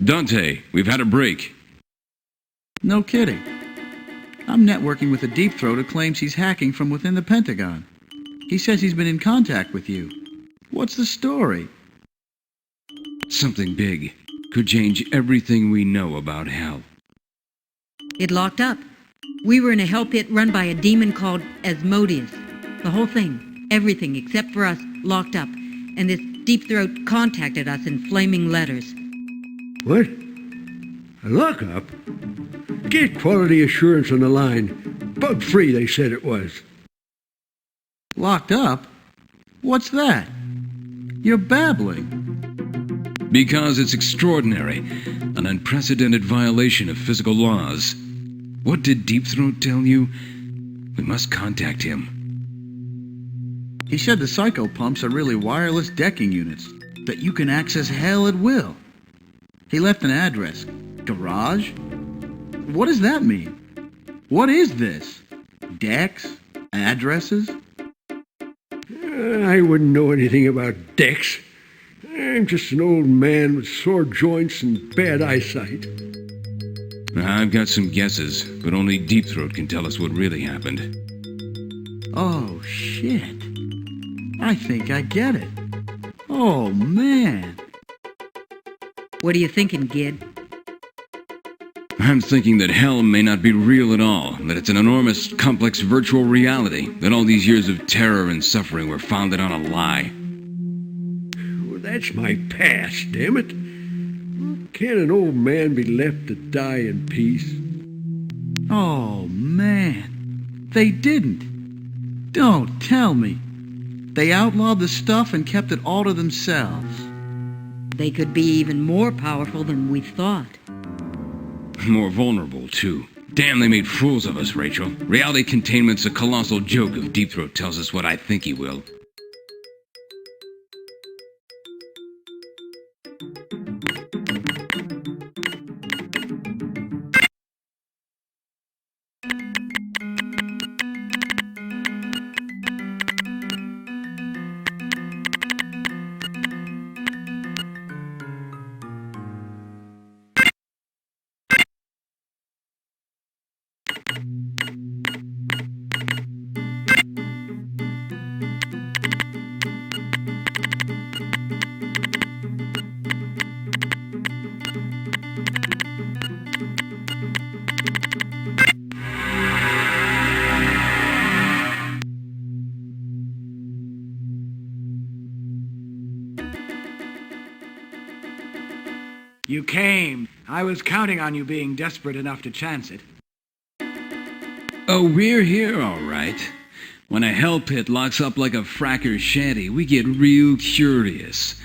Dante, we've had a break. No kidding. I'm networking with a Deep Throat who claims he's hacking from within the Pentagon. He says he's been in contact with you. What's the story? Something big. Could change everything we know about hell. It locked up. We were in a hell pit run by a demon called Asmodeus. The whole thing, everything except for us, locked up. And this Deep Throat contacted us in flaming letters. What? A lockup? Get quality assurance on the line. Bug-free, they said it was. Locked up? What's that? You're babbling. Because it's extraordinary. An unprecedented violation of physical laws. What did Deep Throat tell you? We must contact him. He said the psycho pumps are really wireless decking units, that you can access hell at will. He left an address. Garage? What does that mean? What is this? Decks? Addresses? I wouldn't know anything about decks. I'm just an old man with sore joints and bad eyesight. I've got some guesses, but only Deep Throat can tell us what really happened. Oh, shit. I think I get it. Oh, man. What are you thinking, Gid? I'm thinking that hell may not be real at all, that it's an enormous, complex virtual reality, that all these years of terror and suffering were founded on a lie. Well, that's my past, damn it. Can't an old man be left to die in peace? Oh, man. They didn't. Don't tell me. They outlawed the stuff and kept it all to themselves. They could be even more powerful than we thought. More vulnerable, too. Damn, they made fools of us, Rachel. Reality containment's a colossal joke if Deep Throat tells us what I think he will. You came. I was counting on you being desperate enough to chance it. Oh, we're here, all right. When a hell pit locks up like a fracker's shanty, we get real curious.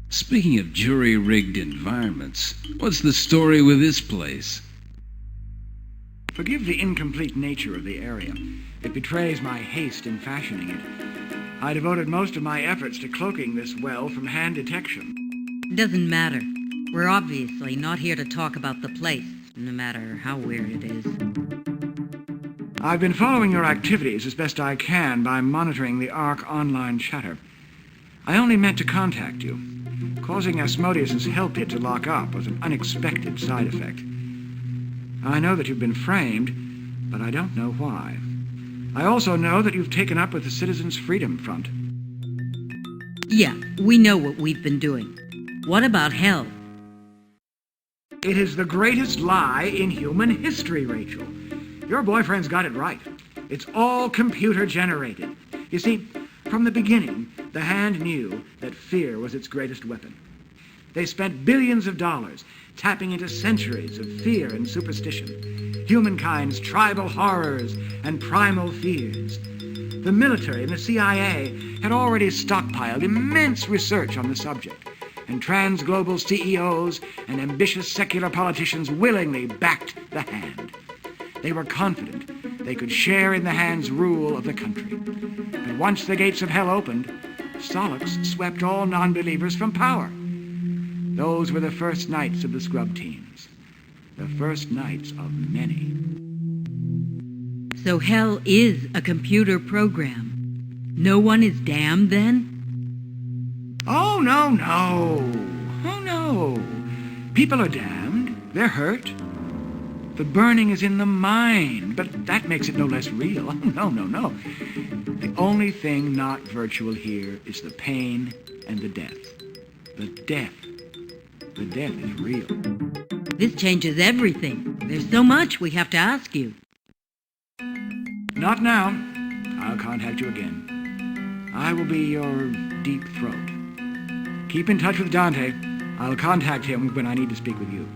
Speaking of jury-rigged environments, what's the story with this place? Forgive the incomplete nature of the area. It betrays my haste in fashioning it. I devoted most of my efforts to cloaking this well from hand detection. Doesn't matter. We're obviously not here to talk about the place, no matter how weird it is. I've been following your activities as best I can by monitoring the ARC online chatter. I only meant to contact you. Causing Asmodeus' hell pit to lock up was an unexpected side effect. I know that you've been framed, but I don't know why. I also know that you've taken up with the Citizens' Freedom Front. Yeah, we know what we've been doing. What about hell? It is the greatest lie in human history, Rachel. Your boyfriend's got it right. It's all computer-generated. You see, from the beginning, the Hand knew that fear was its greatest weapon. They spent billions of dollars tapping into centuries of fear and superstition, humankind's tribal horrors and primal fears. The military and the CIA had already stockpiled immense research on the subject, and trans-global CEOs and ambitious secular politicians willingly backed the Hand. They were confident they could share in the Hand's rule of the country. But once the gates of hell opened, Solix swept all non-believers from power. Those were the first nights of the scrub teams. The first nights of many. So hell is a computer program. No one is damned then? Oh, no. Oh, no. People are damned. They're hurt. The burning is in the mind, but that makes it no less real. Oh, no, no, no. The only thing not virtual here is the pain and the death. The death. The death is real. This changes everything. There's so much we have to ask you. Not now. I'll contact you again. I will be your deep throat. Keep in touch with Dante. I'll contact him when I need to speak with you.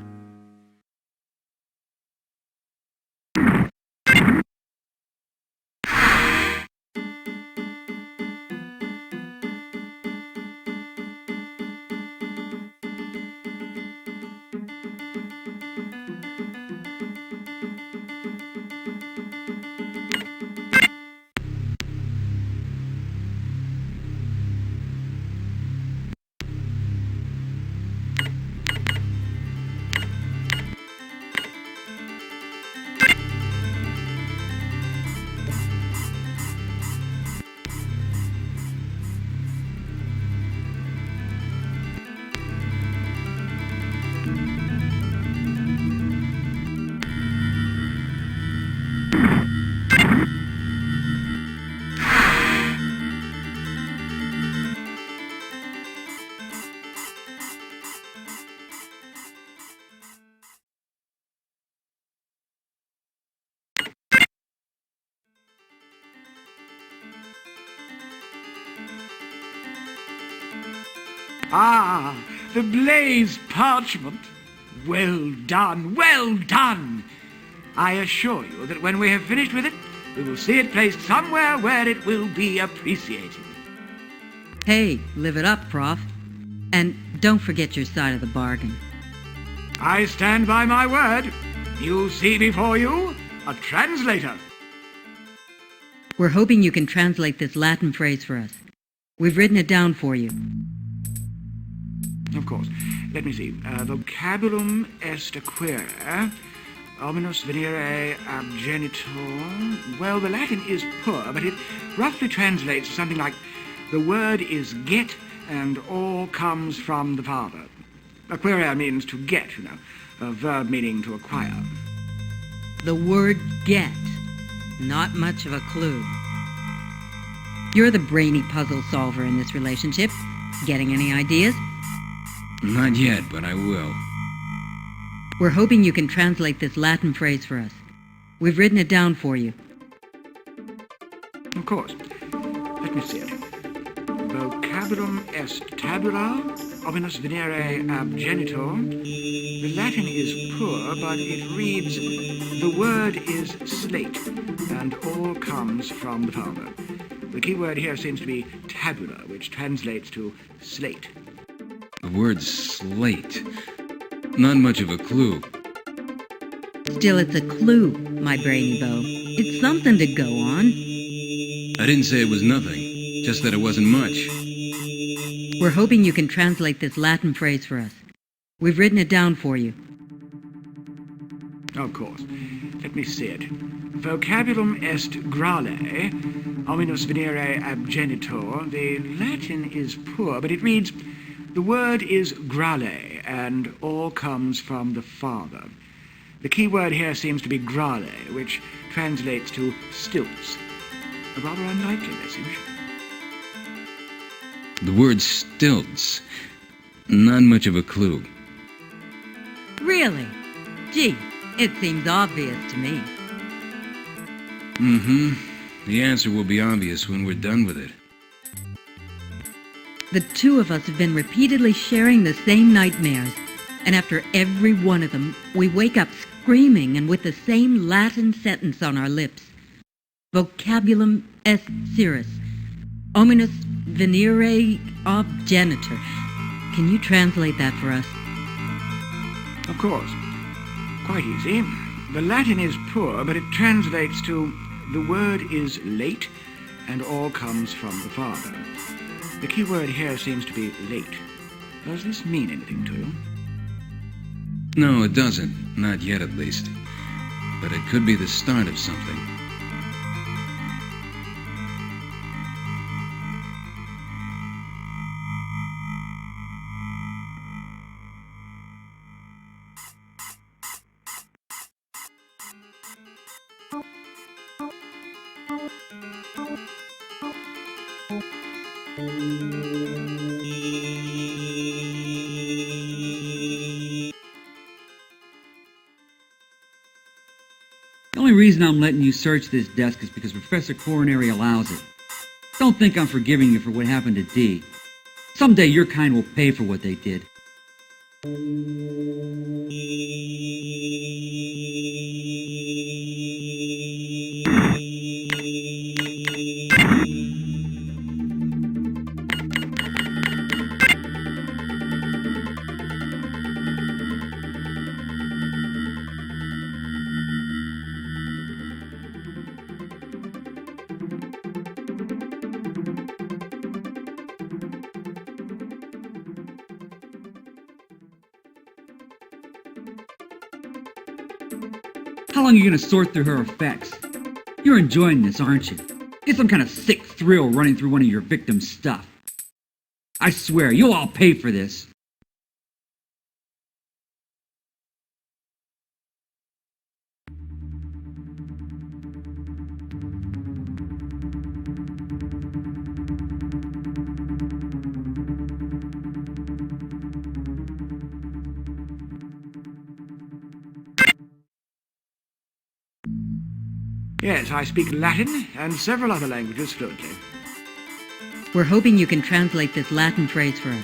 Ah, the blazed parchment. Well done, well done. I assure you that when we have finished with it, we will see it placed somewhere where it will be appreciated. Hey, live it up, Prof. And don't forget your side of the bargain. I stand by my word. You see before you a translator. We're hoping you can translate this Latin phrase for us. We've written it down for you. Of course. Let me see. Vocabulum est acquire, ominus venire abgenitor. Well, the Latin is poor, but it roughly translates to something like, the word is get, and all comes from the father. Acquire means to get, you know, a verb meaning to acquire. The word get. Not much of a clue. You're the brainy puzzle solver in this relationship. Getting any ideas? Not yet, but I will. We're hoping you can translate this Latin phrase for us. We've written it down for you. Of course. Let me see it. Vocabulum est tabula, ominus venire abgenitor. The Latin is poor, but it reads, the word is slate, and all comes from the father. The key word here seems to be tabula, which translates to slate. The word slate. Not much of a clue. Still, it's a clue, my brainy bow. It's something to go on. I didn't say it was nothing, just that it wasn't much. We're hoping you can translate this Latin phrase for us. We've written it down for you. Of course. Let me see it. Vocabulum est grale, ominus venire abgenitor. The Latin is poor, but it reads, the word is grale, and all comes from the father. The key word here seems to be grale, which translates to stilts. A rather unlikely message. The word stilts. Not much of a clue. Really? Gee, it seems obvious to me. The answer will be obvious when we're done with it. The two of us have been repeatedly sharing the same nightmares, and after every one of them, we wake up screaming and with the same Latin sentence on our lips. Vocabulum est cirrus, ominus venire obgenitor. Can you translate that for us? Of course. Quite easy. The Latin is poor, but it translates to, the word is late, and all comes from the father. The key word here seems to be late. Does this mean anything to you? No, it doesn't. Not yet, at least. But it could be the start of something. only reason I'm letting you search this desk is because Professor Coronary allows it. Don't think I'm forgiving you for what happened to Dee. Someday your kind will pay for what they did. How long are you going to sort through her effects? You're enjoying this, aren't you? Get some kind of sick thrill running through one of your victims' stuff. I swear, you'll all pay for this. Yes, I speak Latin and several other languages fluently. We're hoping you can translate this Latin phrase for us.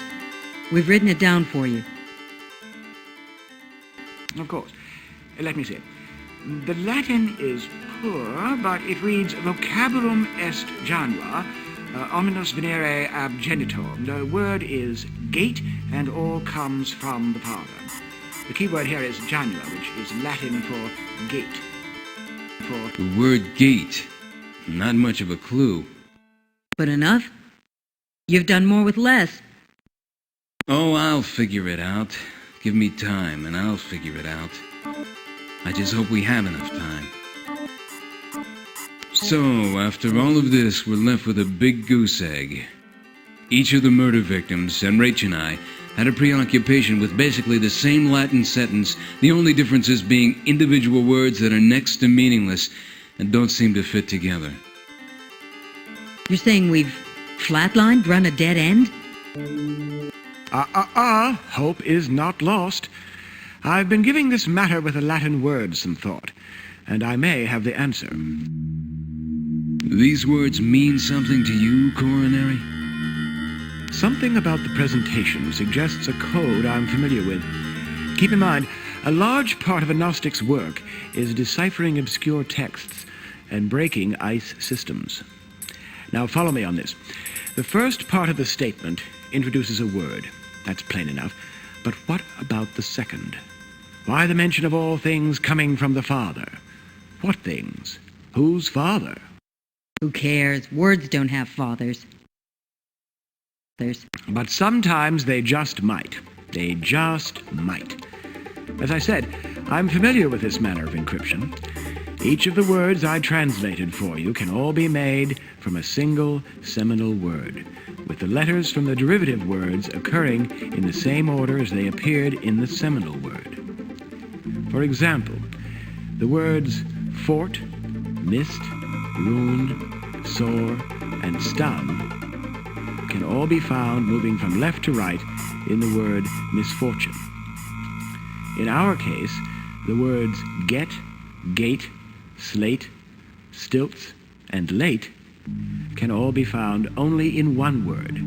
We've written it down for you. Of course. Let me see. The Latin is poor, but it reads vocabulum est janua, omnibus venere ab genitor. The word is gate, and all comes from the father. The key word here is janua, which is Latin for gate. The word gate. Not much of a clue. But enough? You've done more with less. Oh, I'll figure it out. Give me time, and I'll figure it out. I just hope we have enough time. So, after all of this, we're left with a big goose egg. Each of the murder victims, and Rach and I, had a preoccupation with basically the same Latin sentence, the only differences being individual words that are next to meaningless and don't seem to fit together. You're saying we've flatlined, run a dead end? Hope is not lost. I've been giving this matter with a Latin word some thought, and I may have the answer. These words mean something to you, Coronary? Something about the presentation suggests a code I'm familiar with. Keep in mind, a large part of a Gnostic's work is deciphering obscure texts and breaking ice systems. Now follow me on this. The first part of the statement introduces a word. That's plain enough. But what about the second? Why the mention of all things coming from the Father? What things? Whose Father? Who cares? Words don't have fathers. But sometimes they just might. They just might. As I said, I'm familiar with this manner of encryption. Each of the words I translated for you can all be made from a single seminal word, with the letters from the derivative words occurring in the same order as they appeared in the seminal word. For example, the words fort, mist, wound, sore, and stun can all be found moving from left to right in the word misfortune. In our case, the words get, gate, slate, stilts, and late can all be found only in one word,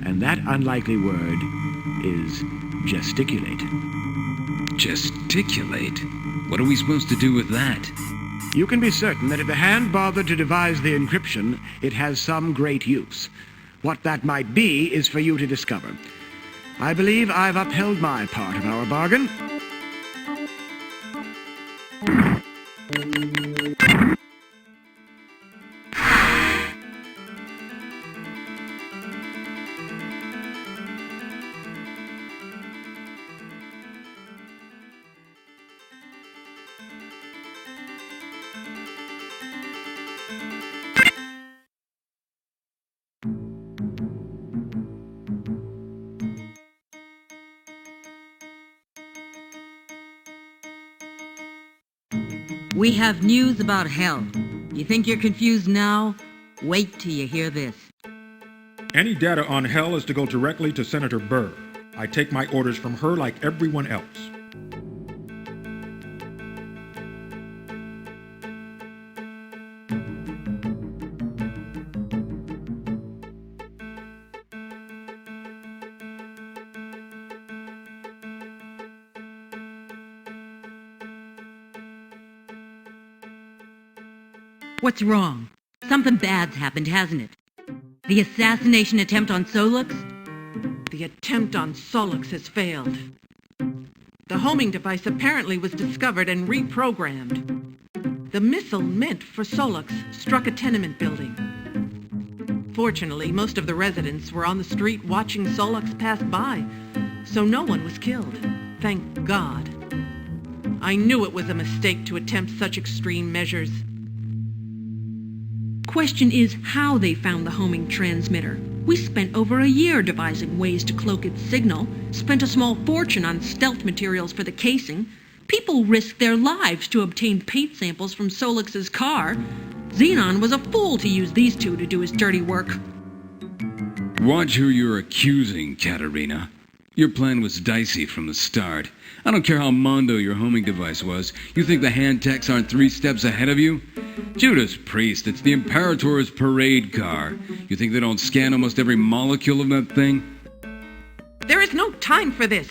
and that unlikely word is gesticulate. Gesticulate? What are we supposed to do with that? You can be certain that if the hand bothered to devise the encryption, it has some great use. What that might be is for you to discover. I believe I've upheld my part of our bargain. We have news about hell. You think you're confused now? Wait till you hear this. Any data on hell is to go directly to Senator Burr. I take my orders from her like everyone else. What's wrong? Something bad's happened, hasn't it? The assassination attempt on Solix? The attempt on Solix has failed. The homing device apparently was discovered and reprogrammed. The missile meant for Solix struck a tenement building. Fortunately, most of the residents were on the street watching Solix pass by, so no one was killed. Thank God. I knew it was a mistake to attempt such extreme measures. Question is how they found the homing transmitter. We spent over a year devising ways to cloak its signal, spent a small fortune on stealth materials for the casing. People risked their lives to obtain paint samples from Solix's car. Xenon was a fool to use these two to do his dirty work. Watch who you're accusing, Katerina. Your plan was dicey from the start. I don't care how mondo your homing device was. You think the hand techs aren't 3 steps ahead of you? Judas Priest, it's the Imperator's parade car. You think they don't scan almost every molecule of that thing? There is no time for this.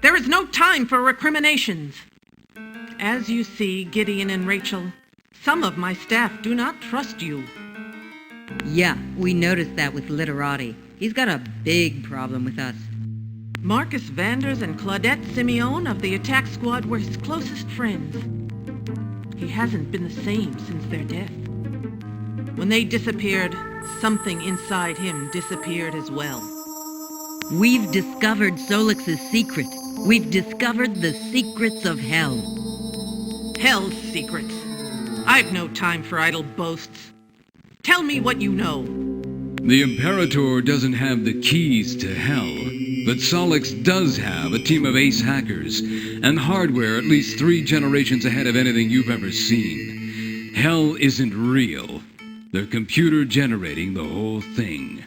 There is no time for recriminations. As you see, Gideon and Rachel, some of my staff do not trust you. Yeah, we noticed that with Literati. He's got a big problem with us. Marcus Vanders and Claudette Simeone of the attack squad were his closest friends. He hasn't been the same since their death. When they disappeared, something inside him disappeared as well. We've discovered Solix's secret. We've discovered the secrets of hell. Hell's secrets. I've no time for idle boasts. Tell me what you know. The Imperator doesn't have the keys to hell, but Solix does have a team of ace hackers and hardware at least 3 generations ahead of anything you've ever seen. Hell isn't real. They're computer generating the whole thing.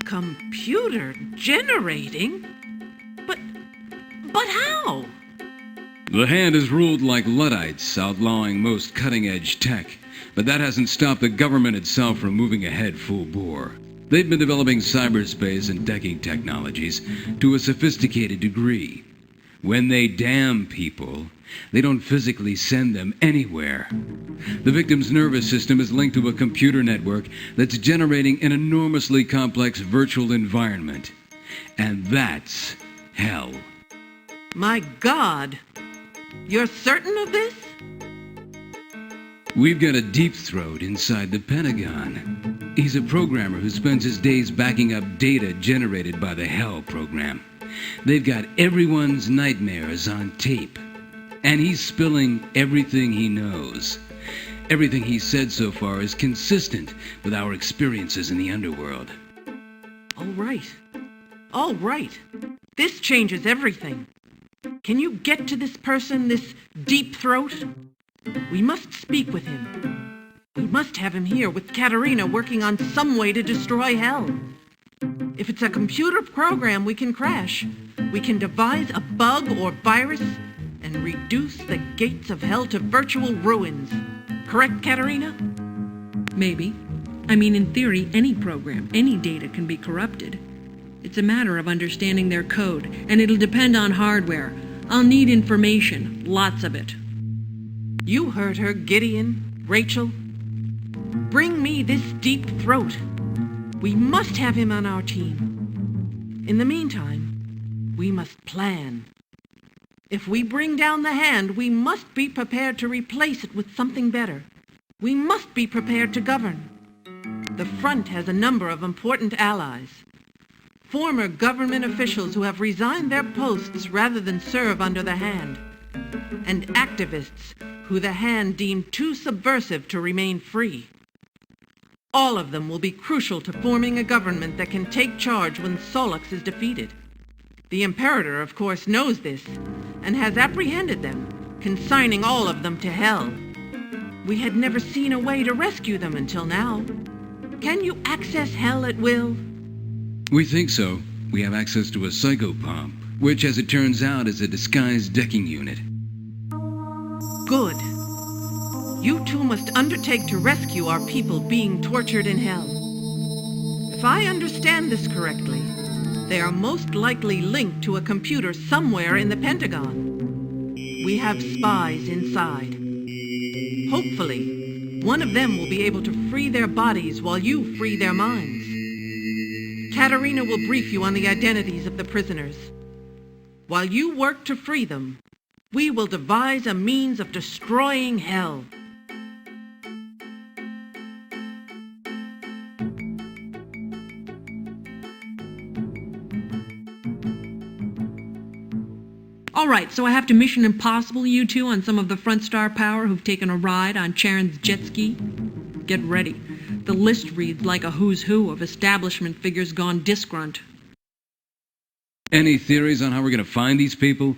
Computer generating? But how? The Hand is ruled like Luddites, outlawing most cutting-edge tech, but that hasn't stopped the government itself from moving ahead full bore. They've been developing cyberspace and decking technologies to a sophisticated degree. When they damn people, they don't physically send them anywhere. The victim's nervous system is linked to a computer network that's generating an enormously complex virtual environment. And that's hell. My God! You're certain of this? We've got a deep throat inside the Pentagon. He's a programmer who spends his days backing up data generated by the Hell program. They've got everyone's nightmares on tape. And he's spilling everything he knows. Everything he's said so far is consistent with our experiences in the underworld. All right. This changes everything. Can you get to this person, this deep throat? We must speak with him. We must have him here with Katerina working on some way to destroy Hell. If it's a computer program we can crash, we can devise a bug or virus and reduce the gates of Hell to virtual ruins. Correct, Katerina? Maybe. I mean, in theory, any program, any data can be corrupted. It's a matter of understanding their code, and it'll depend on hardware. I'll need information, lots of it. You heard her, Gideon, Rachel. Bring me this deep throat. We must have him on our team. In the meantime, we must plan. If we bring down the Hand, we must be prepared to replace it with something better. We must be prepared to govern. The Front has a number of important allies. Former government officials who have resigned their posts rather than serve under the Hand. And activists who the Hand deemed too subversive to remain free. All of them will be crucial to forming a government that can take charge when Solix is defeated. The Imperator, of course, knows this, and has apprehended them, consigning all of them to Hell. We had never seen a way to rescue them until now. Can you access Hell at will? We think so. We have access to a psychopomp, which, as it turns out, is a disguised decking unit. Good. You two must undertake to rescue our people being tortured in Hell. If I understand this correctly, they are most likely linked to a computer somewhere in the Pentagon. We have spies inside. Hopefully, One of them will be able to free their bodies while you free their minds. Katerina will brief you on the identities of the prisoners. While you work to free them, we will devise a means of destroying hell. All right, so I have to Mission Impossible you two on some of the front star power who've taken a ride on Charon's jet ski. Get ready. The list reads like a who's who of establishment figures gone disgrunt. Any theories on how we're gonna find these people?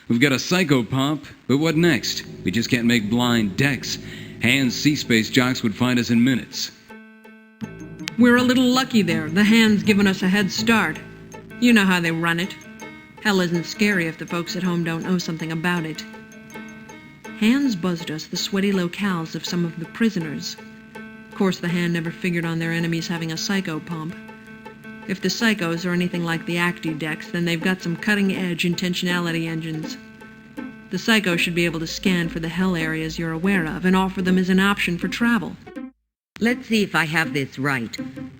We've got a psychopomp, but what next? We just can't make blind decks. Hands sea-space jocks would find us in minutes. We're a little lucky there. The hand's given us a head start. You know how they run it. Hell isn't scary if the folks at home don't know something about it. Hands buzzed us the sweaty locales of some of the prisoners. Of course, the Hand never figured on their enemies having a psychopomp. If the psychos are anything like the Acti decks, then they've got some cutting-edge intentionality engines. The psycho should be able to scan for the hell areas you're aware of and offer them as an option for travel. Let's see if I have this right.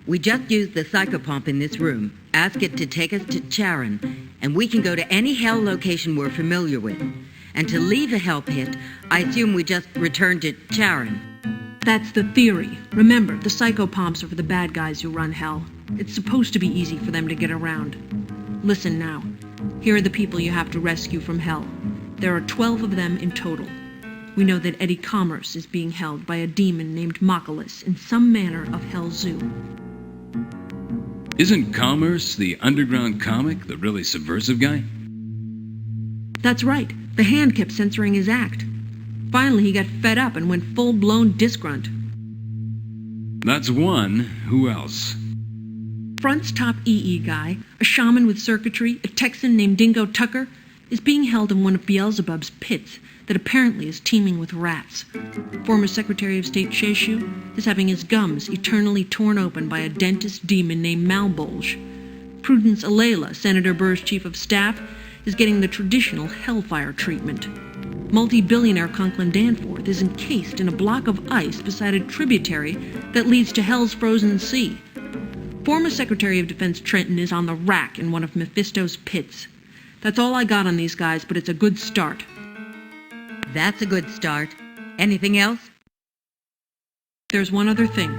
We just used the psychopomp in this room, ask it to take us to Charon, and we can go to any hell location we're familiar with. And to leave a hell pit, I assume we just return to Charon. That's the theory. Remember, the psychopomps are for the bad guys who run hell. It's supposed to be easy for them to get around. Listen now. Here are the people you have to rescue from hell. There are 12 of them in total. We know that Eddie Commerce is being held by a demon named Moculus in some manner of Hell Zoo. Isn't Commerce the underground comic, the really subversive guy? That's right. The Hand kept censoring his act. Finally, he got fed up and went full-blown disgrunt. That's one. Who else? Front's top EE guy, a shaman with circuitry, a Texan named Dingo Tucker, is being held in one of Beelzebub's pits that apparently is teeming with rats. Former Secretary of State Sheshu is having his gums eternally torn open by a dentist demon named Malbolge. Prudence Alayla, Senator Burr's chief of staff, is getting the traditional hellfire treatment. Multi-billionaire Conklin Danforth is encased in a block of ice beside a tributary that leads to Hell's frozen sea. Former Secretary of Defense Trenton is on the rack in one of Mephisto's pits. That's all I got on these guys, but it's a good start. That's a good start. Anything else? There's one other thing.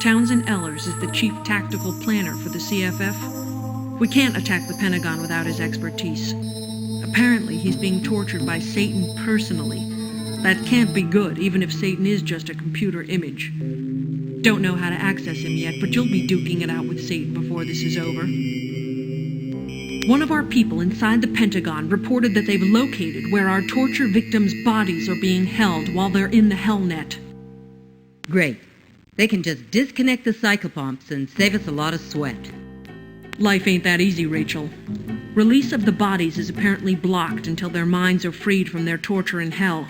Townsend Ellers is the chief tactical planner for the CFF. We can't attack the Pentagon without his expertise. Apparently, he's being tortured by Satan personally. That can't be good, even if Satan is just a computer image. Don't know how to access him yet, but you'll be duking it out with Satan before this is over. One of our people inside the Pentagon reported that they've located where our torture victims' bodies are being held while they're in the Hellnet. Great. They can just disconnect the psychopomps and save us a lot of sweat. Life ain't that easy, Rachel. Release of the bodies is apparently blocked until their minds are freed from their torture in hell.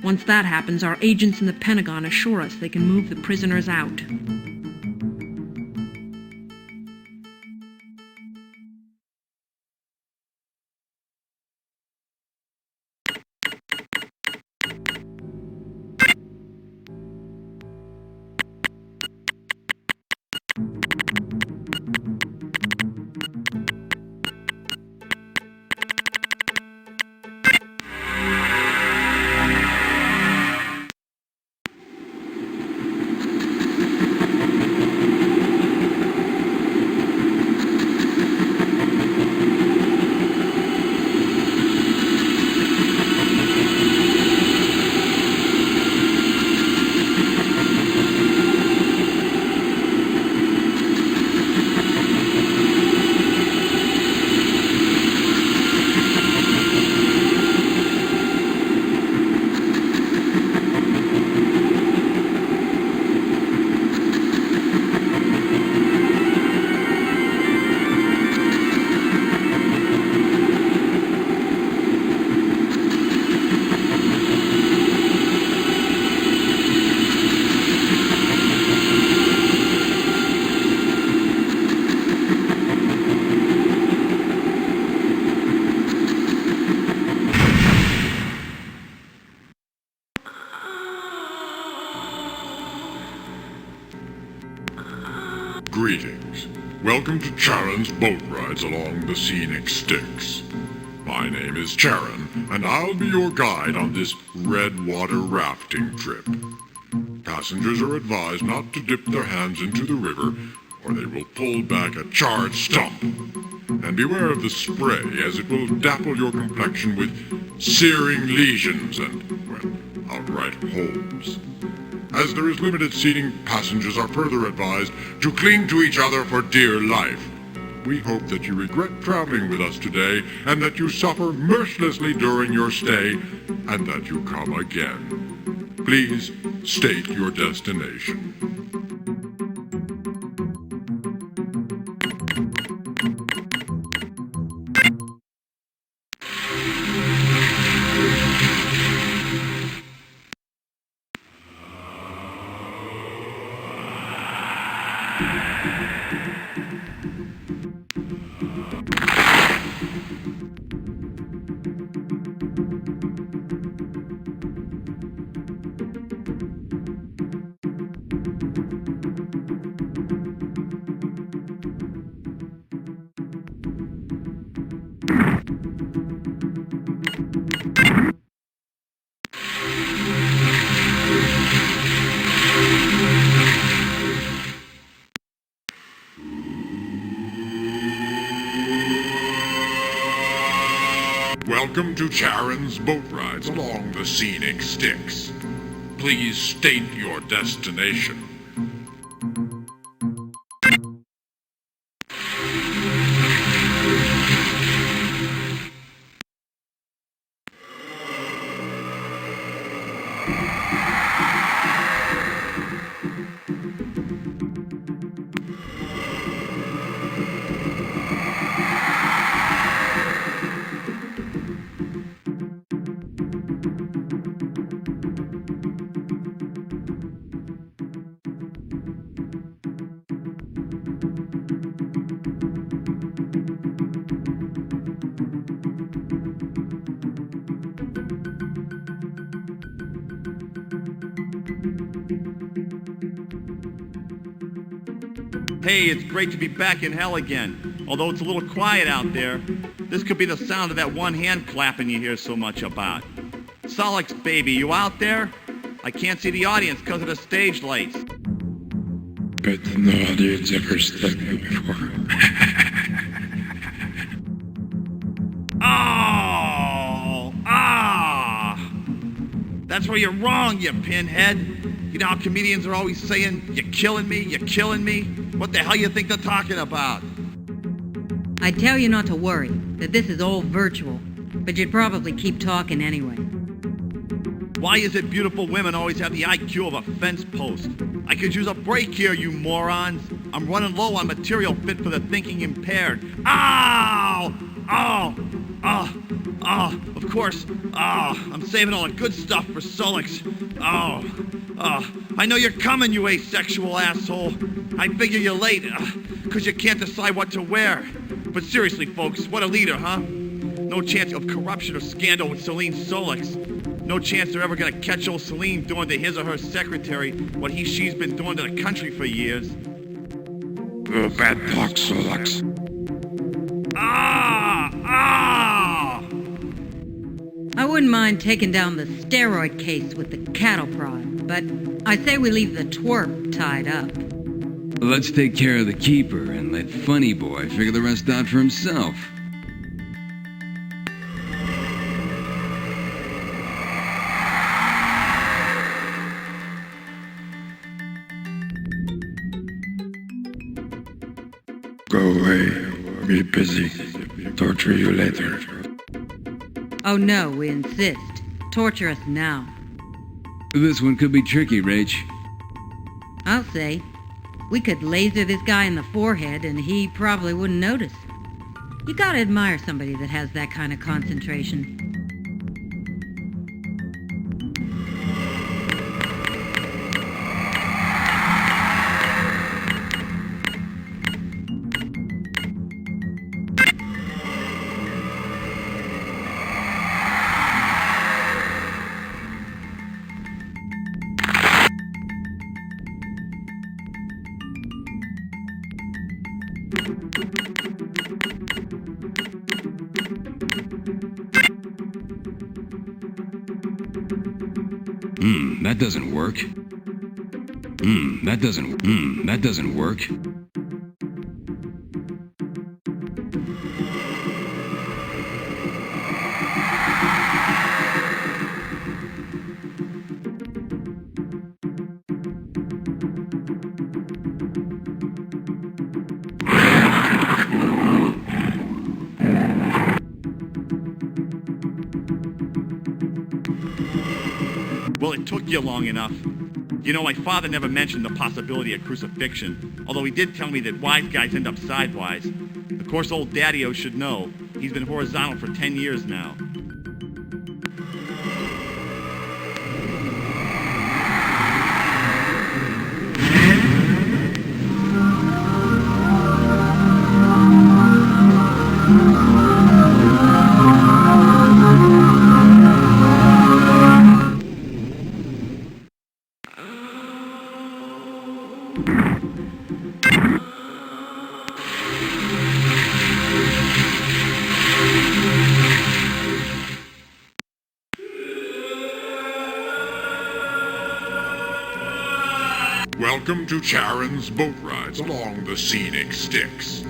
Once that happens, our agents in the Pentagon assure us they can move the prisoners out. Welcome to Charon's boat rides along the scenic Styx. My name is Charon, and I'll be your guide on this red water rafting trip. Passengers are advised not to dip their hands into the river, or they will pull back a charred stump. And beware of the spray, as it will dapple your complexion with searing lesions and, well, outright holes. As there is limited seating, passengers are further advised to cling to each other for dear life. We hope that you regret traveling with us today, and that you suffer mercilessly during your stay, and that you come again. Please state your destination. Welcome to Charon's boat rides along the scenic Styx. Please state your destination. Hey, it's great to be back in hell again. Although it's a little quiet out there, this could be the sound of that one hand clapping you hear so much about. Solix, baby, you out there? I can't see the audience because of the stage lights. But no audience ever stepped me before. That's where you're wrong, you pinhead. You know how comedians are always saying, you're killing me, you're killing me? What the hell you think they're talking about? I tell you not to worry, that this is all virtual, but you'd probably keep talking anyway. Why is it beautiful women always have the IQ of a fence post? I could use a break here, you morons. I'm running low on material fit for the thinking impaired. Ow! Of course. I'm saving all the good stuff for Solix. I know you're coming, you asexual asshole. I figure you're late, 'cause you can't decide what to wear. But seriously, folks, what a leader, huh? No chance of corruption or scandal with Celine Solix. No chance they're ever gonna catch old Celine doing to his or her secretary what she's been doing to the country for years. Oh, bad talk, Solix. I wouldn't mind taking down the steroid case with the cattle prod, but I say we leave the twerp tied up. Let's take care of the keeper and let Funny Boy figure the rest out for himself. Go away. I'll be busy. Torture you later. Oh no, we insist. Torture us now. This one could be tricky, Rach. I'll say. We could laser this guy in the forehead and he probably wouldn't notice. You gotta admire somebody that has that kind of concentration. That doesn't work. That doesn't work. Well, it took you long enough. You know, my father never mentioned the possibility of crucifixion, although he did tell me that wise guys end up sidewise. Of course, old Daddy-O should know. He's been horizontal for 10 years now. Welcome to Charon's boat rides along the scenic Styx.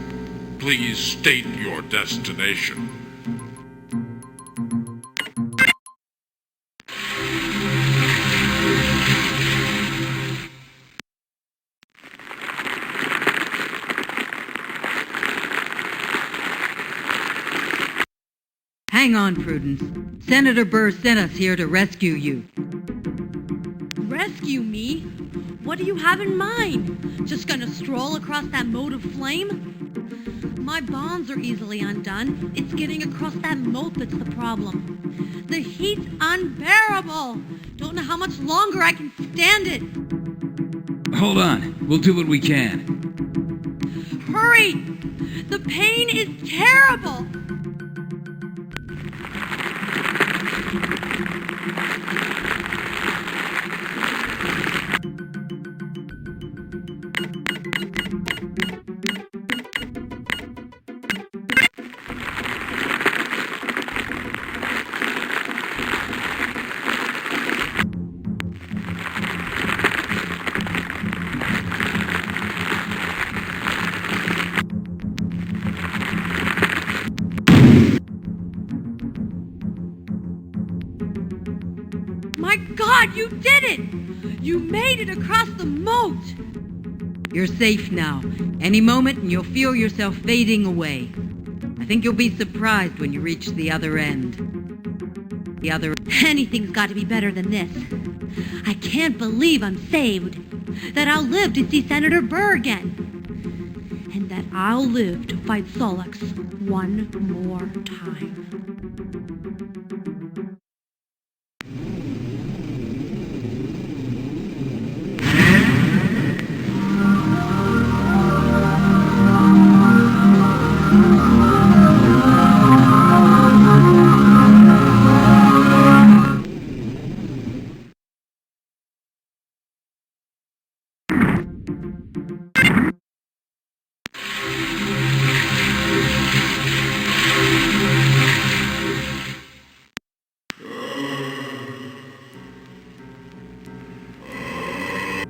Please state your destination. Hang on, Prudence. Senator Burr sent us here to rescue you. Rescue me? What do you have in mind? Just gonna stroll across that moat of flame? My bonds are easily undone. It's getting across that moat that's the problem. The heat's unbearable. Don't know how much longer I can stand it. Hold on. We'll do what we can. Hurry! The pain is terrible. My God, you did it! You made it across the moat! You're safe now. Any moment and you'll feel yourself fading away. I think you'll be surprised when you reach the other end. Anything's got to be better than this. I can't believe I'm saved. That I'll live to see Senator Burr again. And that I'll live to fight Solix one more time.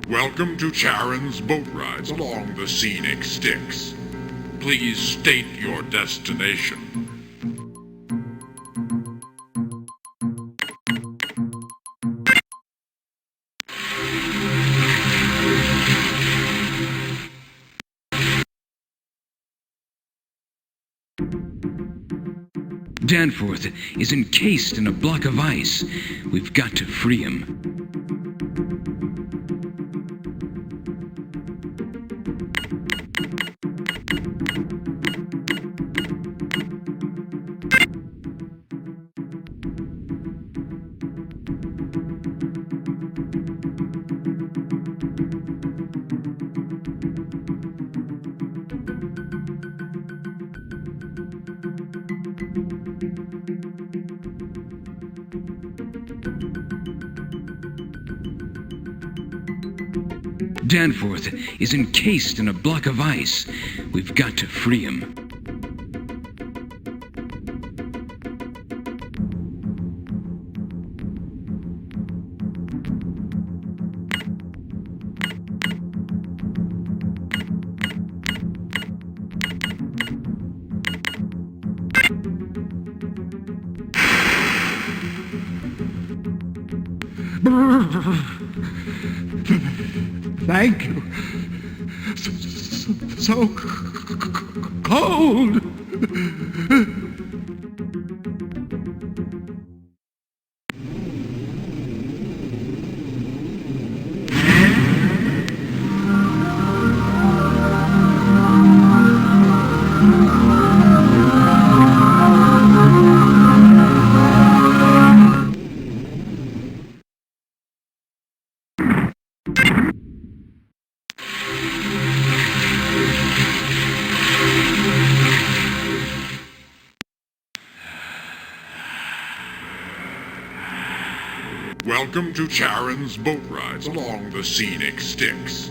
Welcome to Charon's boat rides along the scenic Styx. Please state your destination. Danforth is encased in a block of ice. We've got to free him. Danforth is encased in a block of ice. We've got to free him. Thank you. So cold. Welcome to Charon's boat rides along the scenic Styx.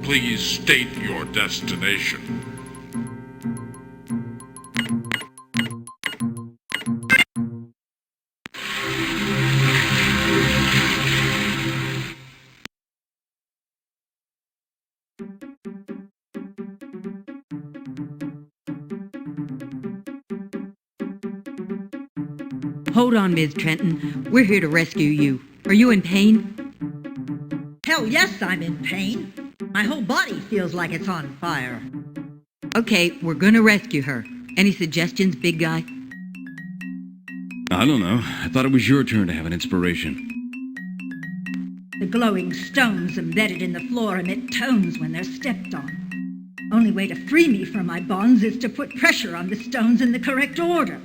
Please state your destination. Hold on, Ms. Trenton. We're here to rescue you. Are you in pain? Hell yes, I'm in pain. My whole body feels like it's on fire. Okay, we're gonna rescue her. Any suggestions, big guy? I don't know. I thought it was your turn to have an inspiration. The glowing stones embedded in the floor emit tones when they're stepped on. Only way to free me from my bonds is to put pressure on the stones in the correct order.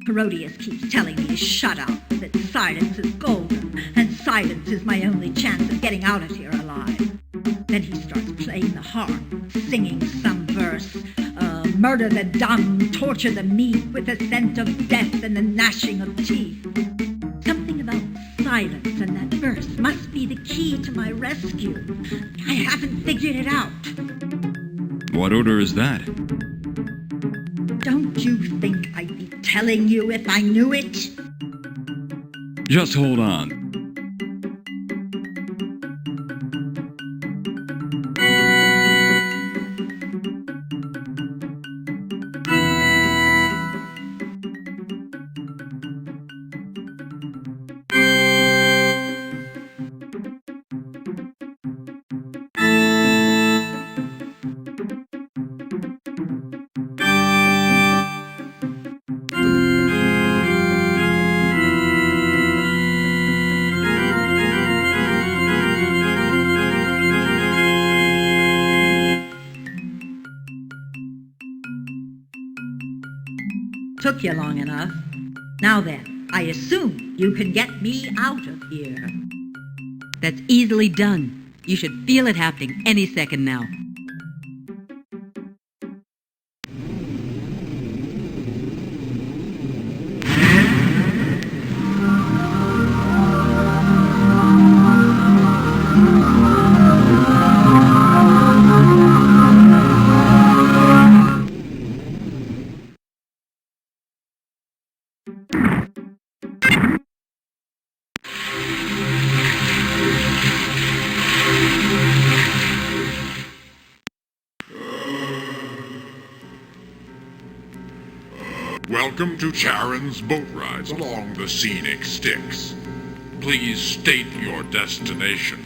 Herodias keeps telling me to shut up, that silence is golden, and silence is my only chance of getting out of here alive. Then he starts playing the harp, singing some verse. Murder the dumb, torture the meek, with the scent of death and the gnashing of teeth. Something about silence and that verse must be the key to my rescue. I haven't figured it out. What order is that? Don't you think I'd be telling you if I knew it? Just hold on. Took you long enough. Now then, I assume you can get me out of here. That's easily done. You should feel it happening any second now. Welcome to Charon's boat rides along the scenic Styx. Please state your destination.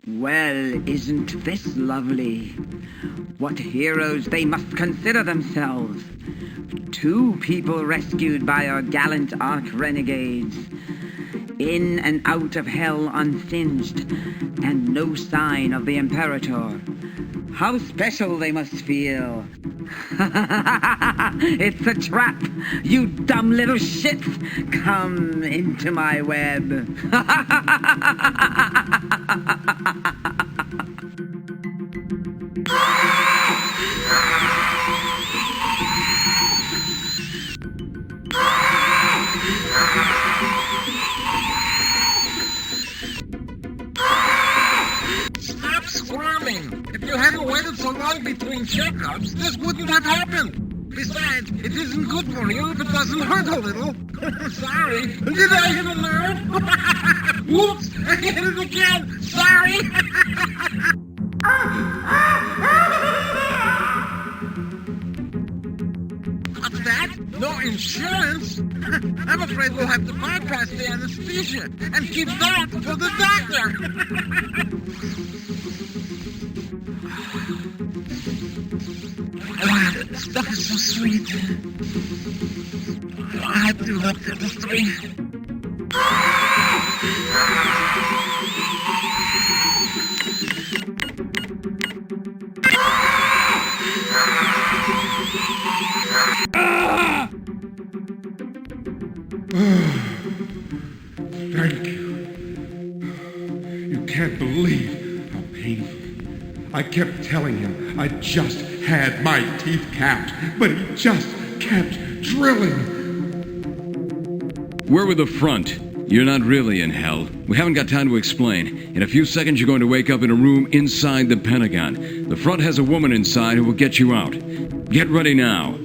Well, isn't this lovely? What heroes they must consider themselves. 2 people rescued by our gallant arch-renegades. In and out of hell unsinged, and no sign of the Imperator. How special they must feel. It's a trap, you dumb little shits. Come into my web. Stop squirming! If you hadn't waited so long between checkups, this wouldn't have happened! Besides, it isn't good for you if it doesn't hurt a little. Sorry. Did I hit a nerve? Whoops! I hit it again. Sorry. What's that? No insurance? I'm afraid we'll have to bypass the anesthesia and keep that for the doctor. This stuff is so sweet. I do love chemistry. Thank you. You can't believe how painful. I kept telling him I just had my teeth capped, but he just kept drilling. We're with the front. You're not really in hell. We haven't got time to explain. In a few seconds, you're going to wake up in a room inside the Pentagon. The front has a woman inside who will get you out. Get ready now.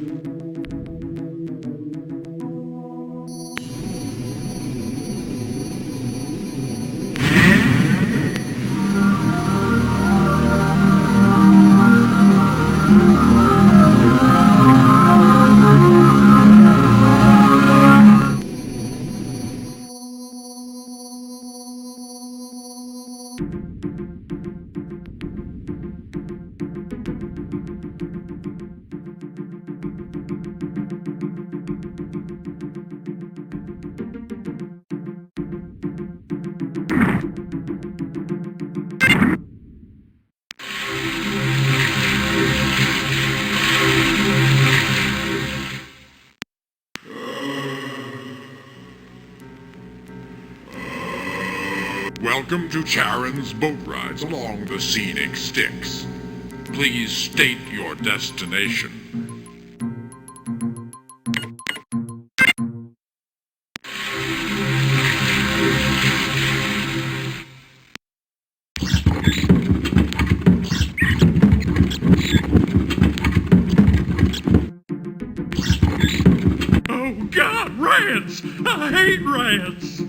Welcome to Charon's boat rides along the scenic Styx. Please state your destination. Oh God, rats! I hate rats!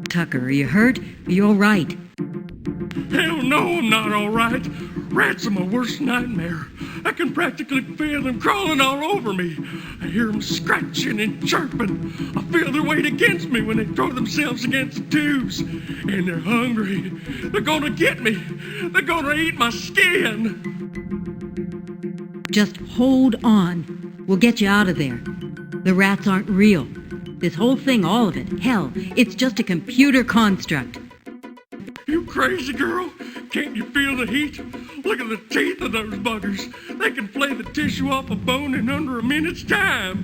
Tucker, are you hurt? Are you all right? Hell no, I'm not all right. Rats are my worst nightmare. I can practically feel them crawling all over me. I hear them scratching and chirping. I feel their weight against me when they throw themselves against the tubes. And they're hungry. They're gonna get me. They're gonna eat my skin. Just hold on. We'll get you out of there. The rats aren't real. This whole thing, all of it, hell, it's just a computer construct. You crazy girl? Can't you feel the heat? Look at the teeth of those buggers. They can flay the tissue off a bone in under a minute's time.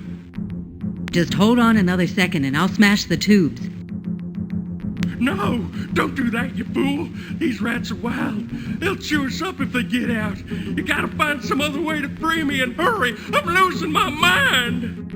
Just hold on another second and I'll smash the tubes. No, don't do that, you fool. These rats are wild. They'll chew us up if they get out. You gotta find some other way to free me and hurry. I'm losing my mind.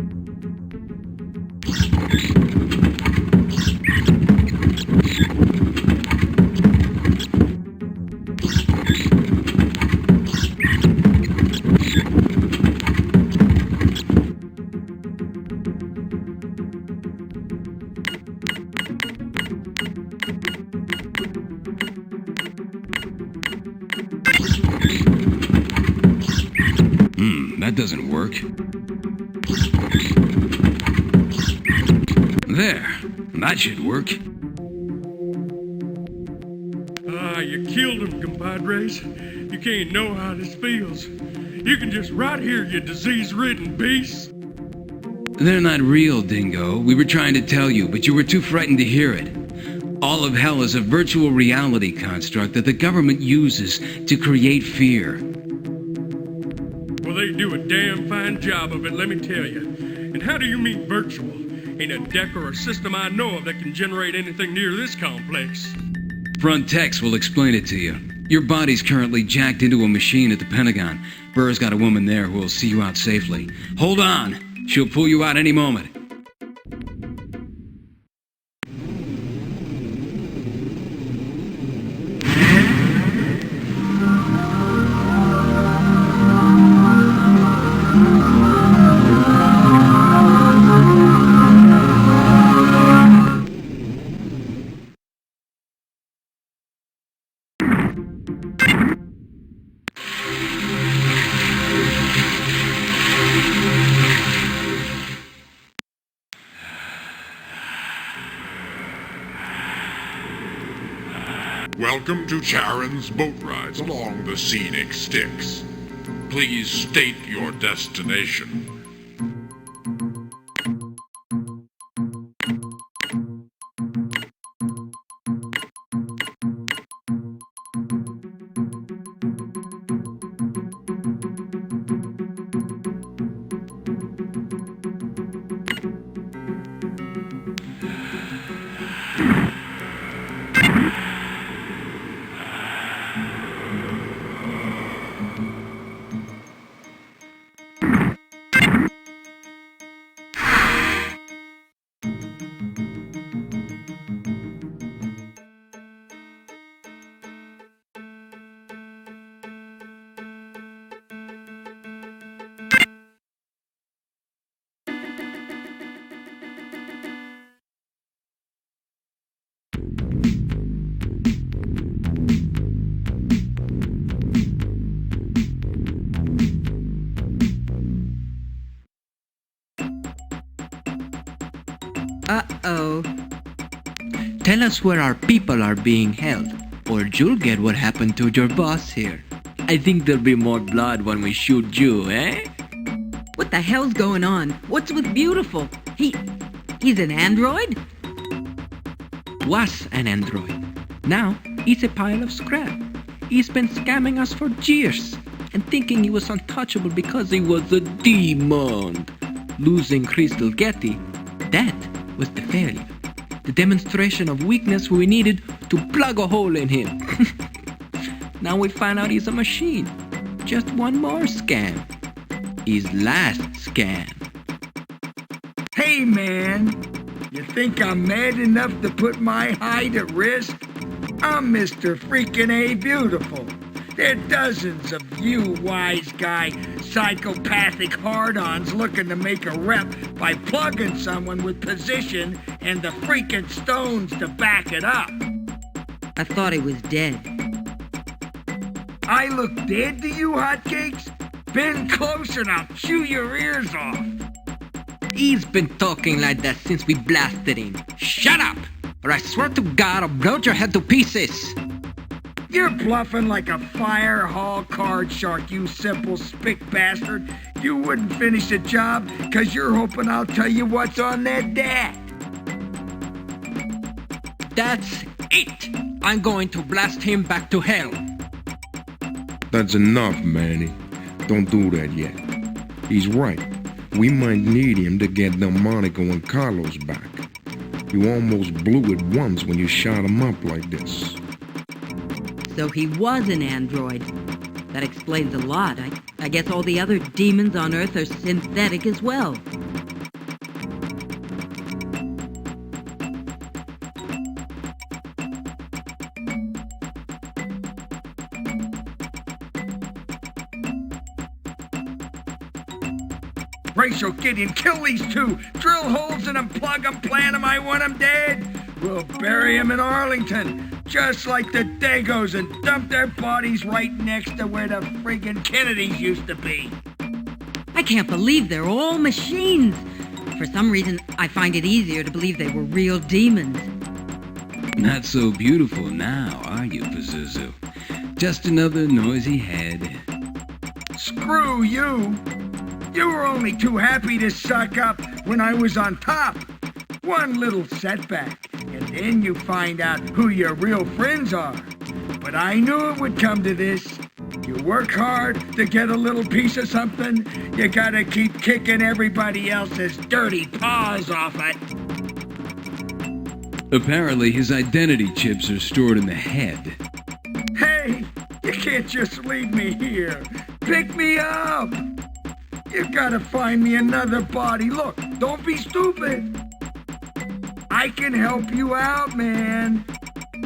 That doesn't work. There. That should work. You killed them, compadres. You can't know how this feels. You can just rot here, you disease-ridden beasts. They're not real, Dingo. We were trying to tell you, but you were too frightened to hear it. All of hell is a virtual reality construct that the government uses to create fear. Well, they do a damn fine job of it, let me tell you. And how do you mean virtual? Ain't a deck or a system I know of that can generate anything near this complex. Front Tex will explain it to you. Your body's currently jacked into a machine at the Pentagon. Burr's got a woman there who will see you out safely. Hold on. She'll pull you out any moment. Welcome to Charon's boat rides along the scenic Styx. Please state your destination. Uh-oh. Tell us where our people are being held, or you'll get what happened to your boss here. I think there'll be more blood when we shoot you, eh? What the hell's going on? What's with Beautiful? He's an android? Was an android. Now, he's a pile of scrap. He's been scamming us for years, and thinking he was untouchable because he was a demon. Losing Crystal Getty, that was the failure. The demonstration of weakness we needed to plug a hole in him. Now we find out he's a machine. Just one more scam. His last scam. Hey, man. You think I'm mad enough to put my hide at risk? I'm Mr. Freaking A Beautiful. There are dozens of you wise guy psychopathic hard-ons looking to make a rep by plugging someone with position and the freaking stones to back it up. I thought he was dead. I look dead to you, hotcakes? Bend closer and I'll chew your ears off. He's been talking like that since we blasted him. Shut up! Or I swear to God I'll blow your head to pieces! You're bluffing like a fire hall card shark, you simple spick bastard. You wouldn't finish the job because you're hoping I'll tell you what's on that deck. That's it! I'm going to blast him back to hell. That's enough, Manny. Don't do that yet. He's right. We might need him to get Delmonico and Carlos back. You almost blew it once when you shot him up like this. So he was an android. That explains a lot. I guess all the other demons on Earth are synthetic as well. Rachel, Gideon, kill these two! Drill holes in them, plug them, plant them, I want them dead! We'll bury them in Arlington, just like the Dagos, and dump their bodies right next to where the friggin' Kennedys used to be. I can't believe they're all machines. For some reason, I find it easier to believe they were real demons. Not so beautiful now, are you, Pazuzu? Just another noisy head. Screw you! You were only too happy to suck up when I was on top. One little setback, and then you find out who your real friends are. But I knew it would come to this. You work hard to get a little piece of something, you gotta keep kicking everybody else's dirty paws off it. Apparently, his identity chips are stored in the head. Hey, you can't just leave me here. Pick me up. You gotta find me another body. Look, don't be stupid. I can help you out, man.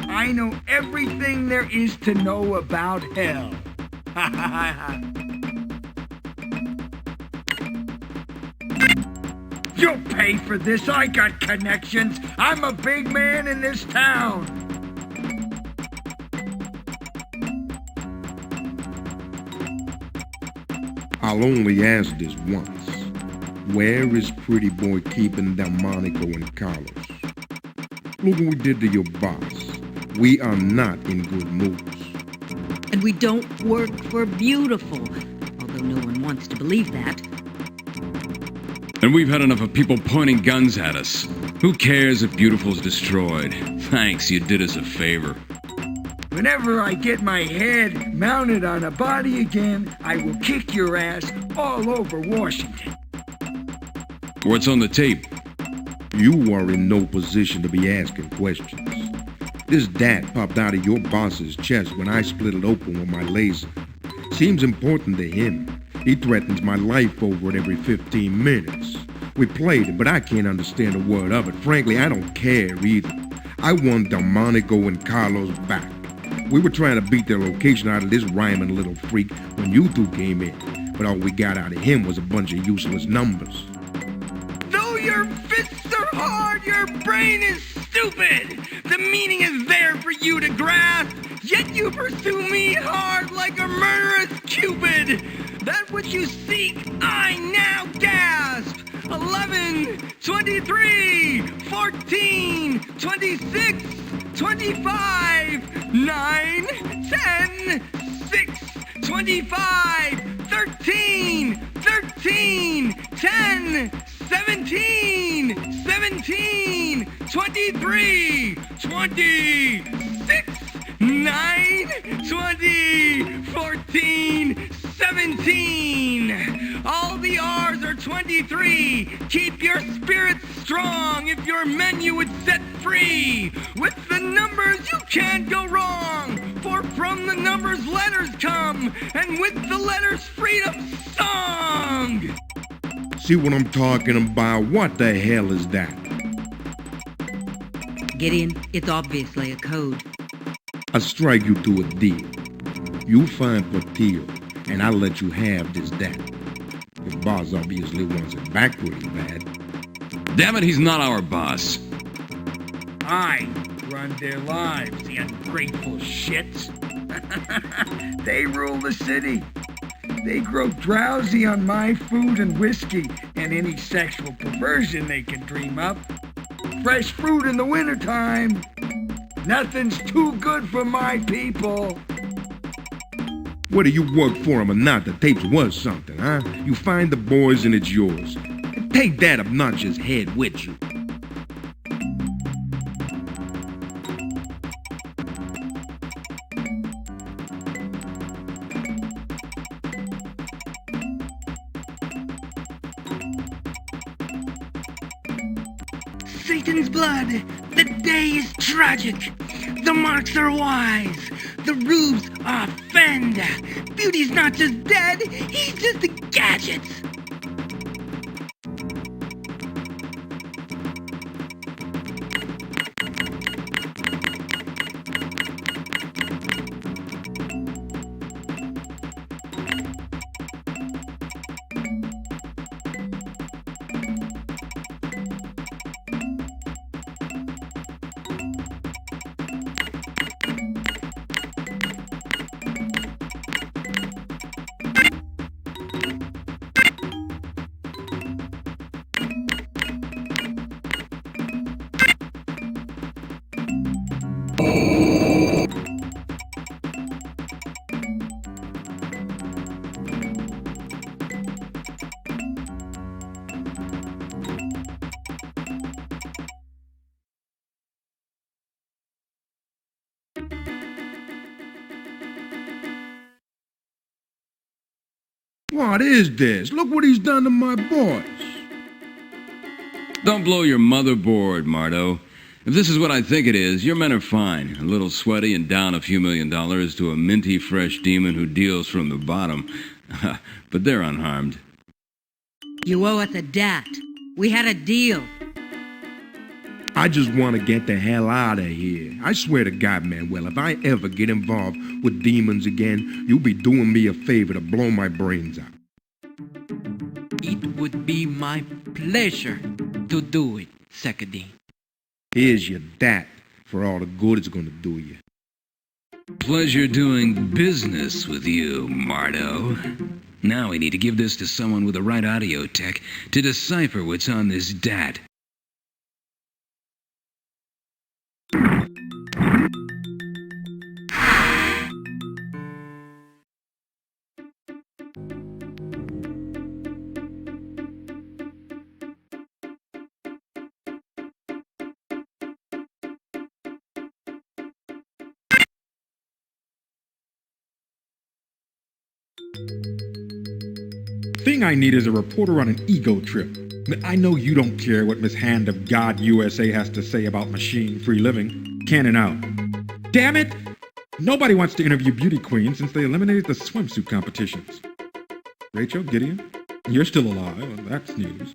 I know everything there is to know about hell. You'll pay for this. I got connections. I'm a big man in this town. I'll only ask this once. Where is Pretty Boy keeping Delmonico and Carlos? Look what we did to your boss. We are not in good moods. And we don't work for Beautiful, although no one wants to believe that. And we've had enough of people pointing guns at us. Who cares if Beautiful's destroyed? Thanks, you did us a favor. Whenever I get my head mounted on a body again, I will kick your ass all over Washington. What's on the tape? You are in no position to be asking questions. This dat popped out of your boss's chest when I split it open with my laser. Seems important to him. He threatens my life over it every 15 minutes. We played it, but I can't understand a word of it. Frankly, I don't care either. I want Delmonico and Carlos back. We were trying to beat their location out of this rhyming little freak when you two came in. But all we got out of him was a bunch of useless numbers. Though your fists are hard, your brain is stupid. The meaning is there for you to grasp, yet you pursue me hard like a murderous Cupid. That which you seek, I now gasp. 11, 23, 14, 26, 25, 9, 10, 6, 25, 13, 13, 10, 17, 17, 23, 26, 9, 20, 14, 17. All the R's are 23. Keep your spirits strong if your menu would set free. With the numbers you can't go wrong, for from the numbers letters come, and with the letters freedom's song. See what I'm talking about? What the hell is that? Gideon, it's obviously a code. I strike you to a deal. You find Portillo, and I'll let you have this dat. The boss obviously wants it back pretty bad. Damn it, he's not our boss. I run their lives, the ungrateful shits. They rule the city. They grow drowsy on my food and whiskey and any sexual perversion they can dream up. Fresh fruit in the wintertime. Nothing's too good for my people. Whether you work for him or not, the tapes was something, huh? You find the boys and it's yours. And take that obnoxious head with you. Satan's blood, the day is tragic. The marks are wise, the rubes offend. Beauty's not just dead, he's just a gadget. What is this? Look what he's done to my boys. Don't blow your motherboard, Mardo. If this is what I think it is, your men are fine. A little sweaty and down a few $1 million to a minty fresh demon who deals from the bottom. But they're unharmed. You owe us a dat. We had a deal. I just want to get the hell out of here. I swear to God, Manuel, if I ever get involved with demons again, you'll be doing me a favor to blow my brains out. It would be my pleasure to do it, Sekadine. Here's your dat for all the good it's gonna do you. Pleasure doing business with you, Mardo. Now we need to give this to someone with the right audio tech to decipher what's on this dat. Thing I need is a reporter on an ego trip. I know you don't care what Miss Hand of God USA has to say about machine-free living. Cannon out. Damn it! Nobody wants to interview beauty queens since they eliminated the swimsuit competitions. Rachel, Gideon, you're still alive. That's news.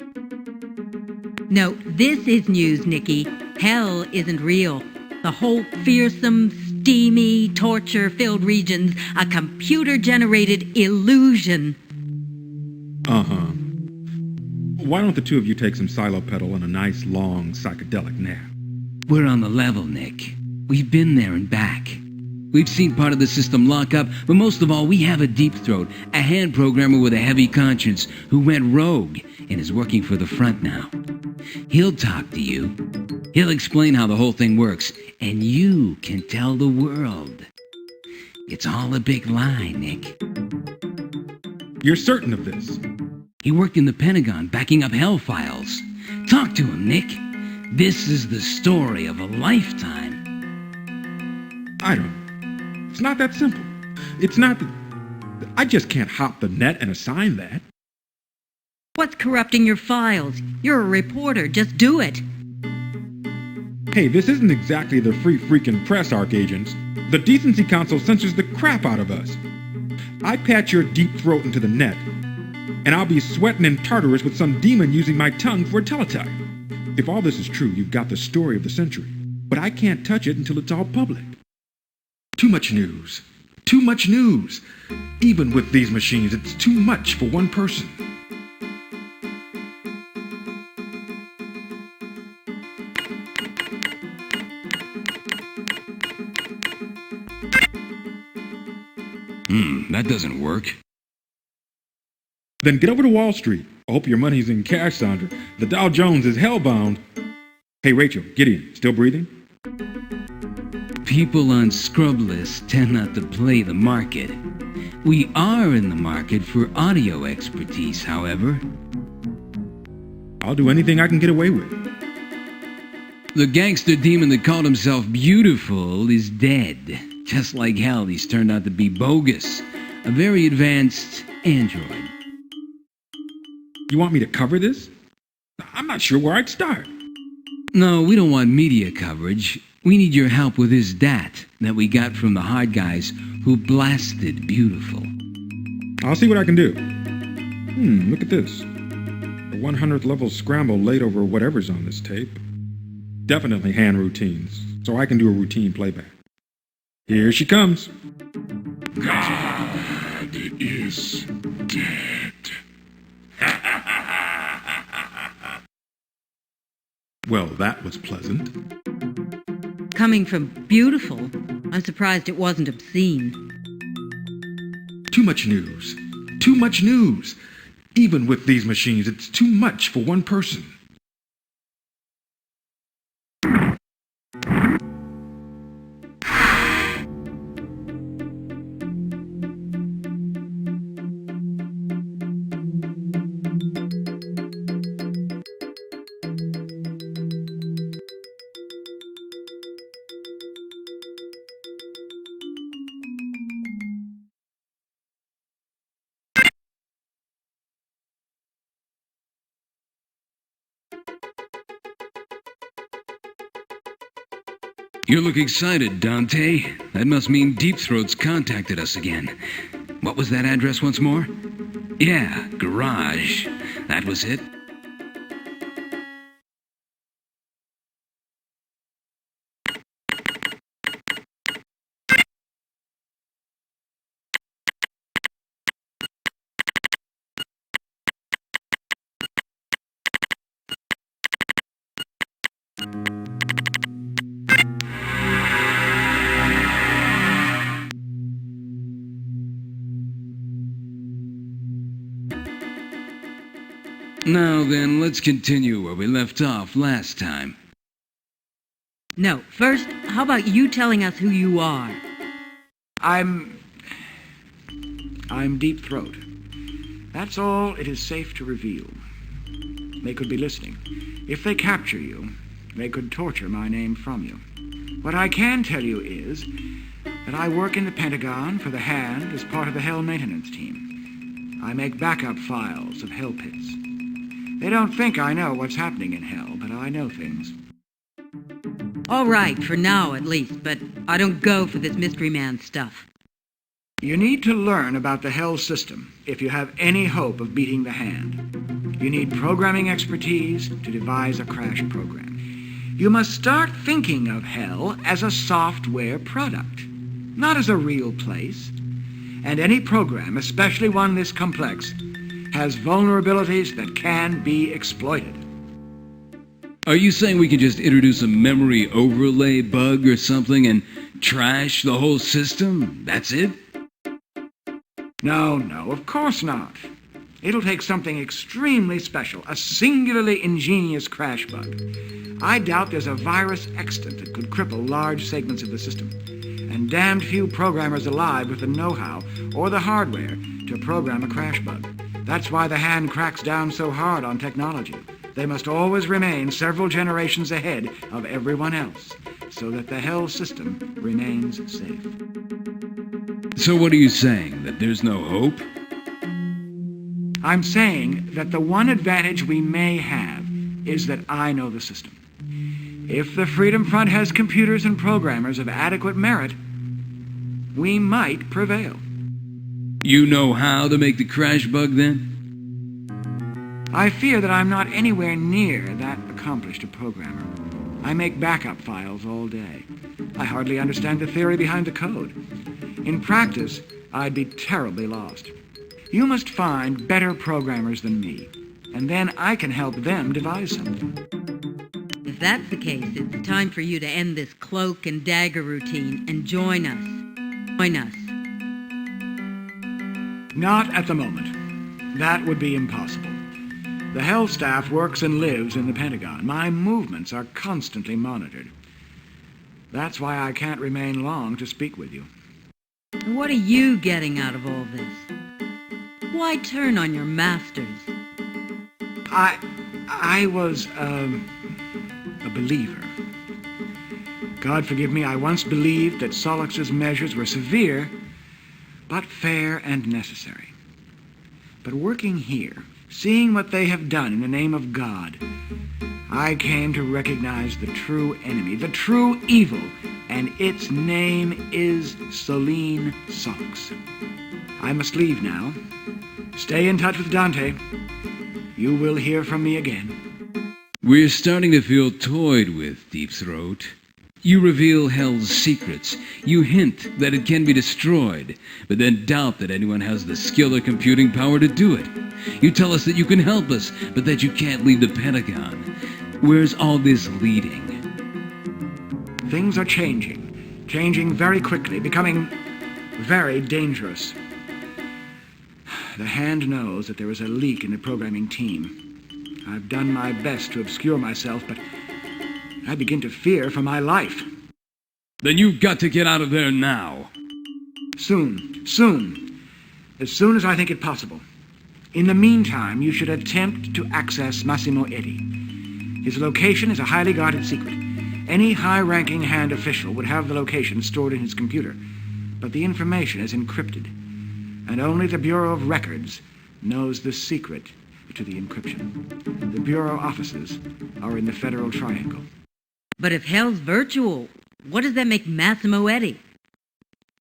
No, this is news, Nikki. Hell isn't real. The whole fearsome, steamy, torture-filled region's a computer-generated illusion. Uh-huh. Why don't the two of you take some silopedal and a nice, long, psychedelic nap? We're on the level, Nick. We've been there and back. We've seen part of the system lock up, but most of all, we have a deep throat, a hand programmer with a heavy conscience who went rogue and is working for the front now. He'll talk to you. He'll explain how the whole thing works, and you can tell the world. It's all a big lie, Nick. You're certain of this? He worked in the Pentagon backing up hell files. Talk to him, Nick. This is the story of a lifetime. I don't. It's not that simple. It's not. I just can't hop the net and assign that. What's corrupting your files? You're a reporter. Just do it. Hey, this isn't exactly the free freaking press, Arc agents. The Decency Council censors the crap out of us. I patch your deep throat into the net, and I'll be sweating in Tartarus with some demon using my tongue for a teletype. If all this is true, you've got the story of the century. But I can't touch it until it's all public. Too much news. Too much news. Even with these machines, it's too much for one person. That doesn't work. Then get over to Wall Street. I hope your money's in cash, Sandra. The Dow Jones is hellbound. Hey, Rachel, Gideon, still breathing? People on scrub lists tend not to play the market. We are in the market for audio expertise, however. I'll do anything I can get away with. The gangster demon that called himself Beautiful is dead. Just like hell, he's turned out to be bogus. A very advanced android. You want me to cover this? I'm not sure where I'd start. No, we don't want media coverage. We need your help with this DAT that we got from the hard guys who blasted Beautiful. I'll see what I can do. Look at this. A 100th level scramble laid over whatever's on this tape. Definitely hand routines, so I can do a routine playback. Here she comes. God is dead. Well, that was pleasant. Coming from Beautiful, I'm surprised it wasn't obscene. Too much news. Too much news. Even with these machines, it's too much for one person. You look excited, Dante. That must mean Deep Throat's contacted us again. What was that address once more? Yeah, garage. That was it. Now then, let's continue where we left off last time. No, first, how about you telling us who you are? I'm Deep Throat. That's all it is safe to reveal. They could be listening. If they capture you, they could torture my name from you. What I can tell you is that I work in the Pentagon for the Hand as part of the Hell maintenance team. I make backup files of Hell pits. They don't think I know what's happening in Hell, but I know things. All right, for now at least, but I don't go for this mystery man stuff. You need to learn about the Hell system if you have any hope of beating the Hand. You need programming expertise to devise a crash program. You must start thinking of Hell as a software product, not as a real place. And any program, especially one this complex, has vulnerabilities that can be exploited. Are you saying we can just introduce a memory overlay bug or something and trash the whole system? That's it? No, of course not. It'll take something extremely special, a singularly ingenious crash bug. I doubt there's a virus extant that could cripple large segments of the system. And damned few programmers alive with the know-how or the hardware to program a crash bug. That's why the Hand cracks down so hard on technology. They must always remain several generations ahead of everyone else, so that the Hell system remains safe. So what are you saying, that there's no hope? I'm saying that the one advantage we may have is that I know the system. If the Freedom Front has computers and programmers of adequate merit, we might prevail. You know how to make the crash bug, then? I fear that I'm not anywhere near that accomplished a programmer. I make backup files all day. I hardly understand the theory behind the code. In practice, I'd be terribly lost. You must find better programmers than me, and then I can help them devise something. If that's the case, it's time for you to end this cloak and dagger routine and join us. Join us. Not at the moment. That would be impossible. The Hell staff works and lives in the Pentagon. My movements are constantly monitored. That's why I can't remain long to speak with you. And what are you getting out of all this? Why turn on your masters? I was, a believer. God forgive me, I once believed that Solix's measures were severe, but fair and necessary. But working here, seeing what they have done in the name of God, I came to recognize the true enemy, the true evil, and its name is Celine Solix. I must leave now. Stay in touch with Dante. You will hear from me again. We're starting to feel toyed with, Deep Throat. You reveal Hell's secrets. You hint that it can be destroyed, but then doubt that anyone has the skill or computing power to do it. You tell us that you can help us, but that you can't leave the Pentagon. Where's all this leading? Things are changing very quickly, becoming very dangerous. The Hand knows that there is a leak in the programming team. I've done my best to obscure myself, but I begin to fear for my life. Then you've got to get out of there now. Soon. As soon as I think it possible. In the meantime, you should attempt to access Massimo Eddy. His location is a highly guarded secret. Any high-ranking Hand official would have the location stored in his computer, but the information is encrypted, and only the Bureau of Records knows the secret to the encryption. The Bureau offices are in the Federal Triangle. But if Hell's virtual, what does that make Massimo Eddy?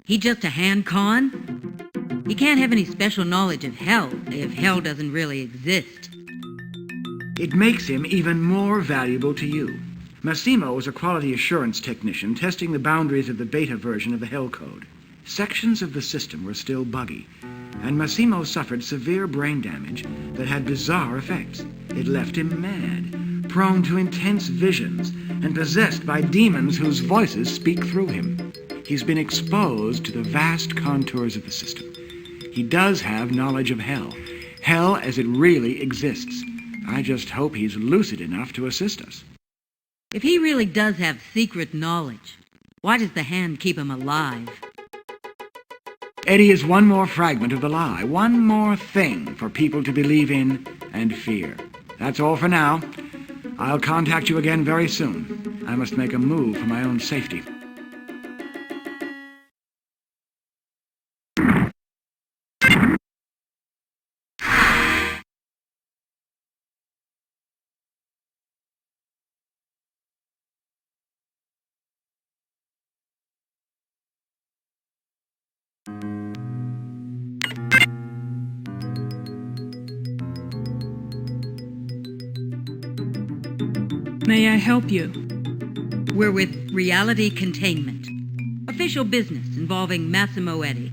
He just a Hand con? He can't have any special knowledge of Hell if Hell doesn't really exist. It makes him even more valuable to you. Massimo was a quality assurance technician testing the boundaries of the beta version of the Hell code. Sections of the system were still buggy, and Massimo suffered severe brain damage that had bizarre effects. It left him mad, prone to intense visions, and possessed by demons whose voices speak through him. He's been exposed to the vast contours of the system. He does have knowledge of Hell as it really exists. I just hope he's lucid enough to assist us. If he really does have secret knowledge, why does the Hand keep him alive? Eddie is one more fragment of the lie, one more thing for people to believe in and fear. That's all for now. I'll contact you again very soon. I must make a move for my own safety. May I help you? We're with Reality Containment. Official business involving Massimo Eddy.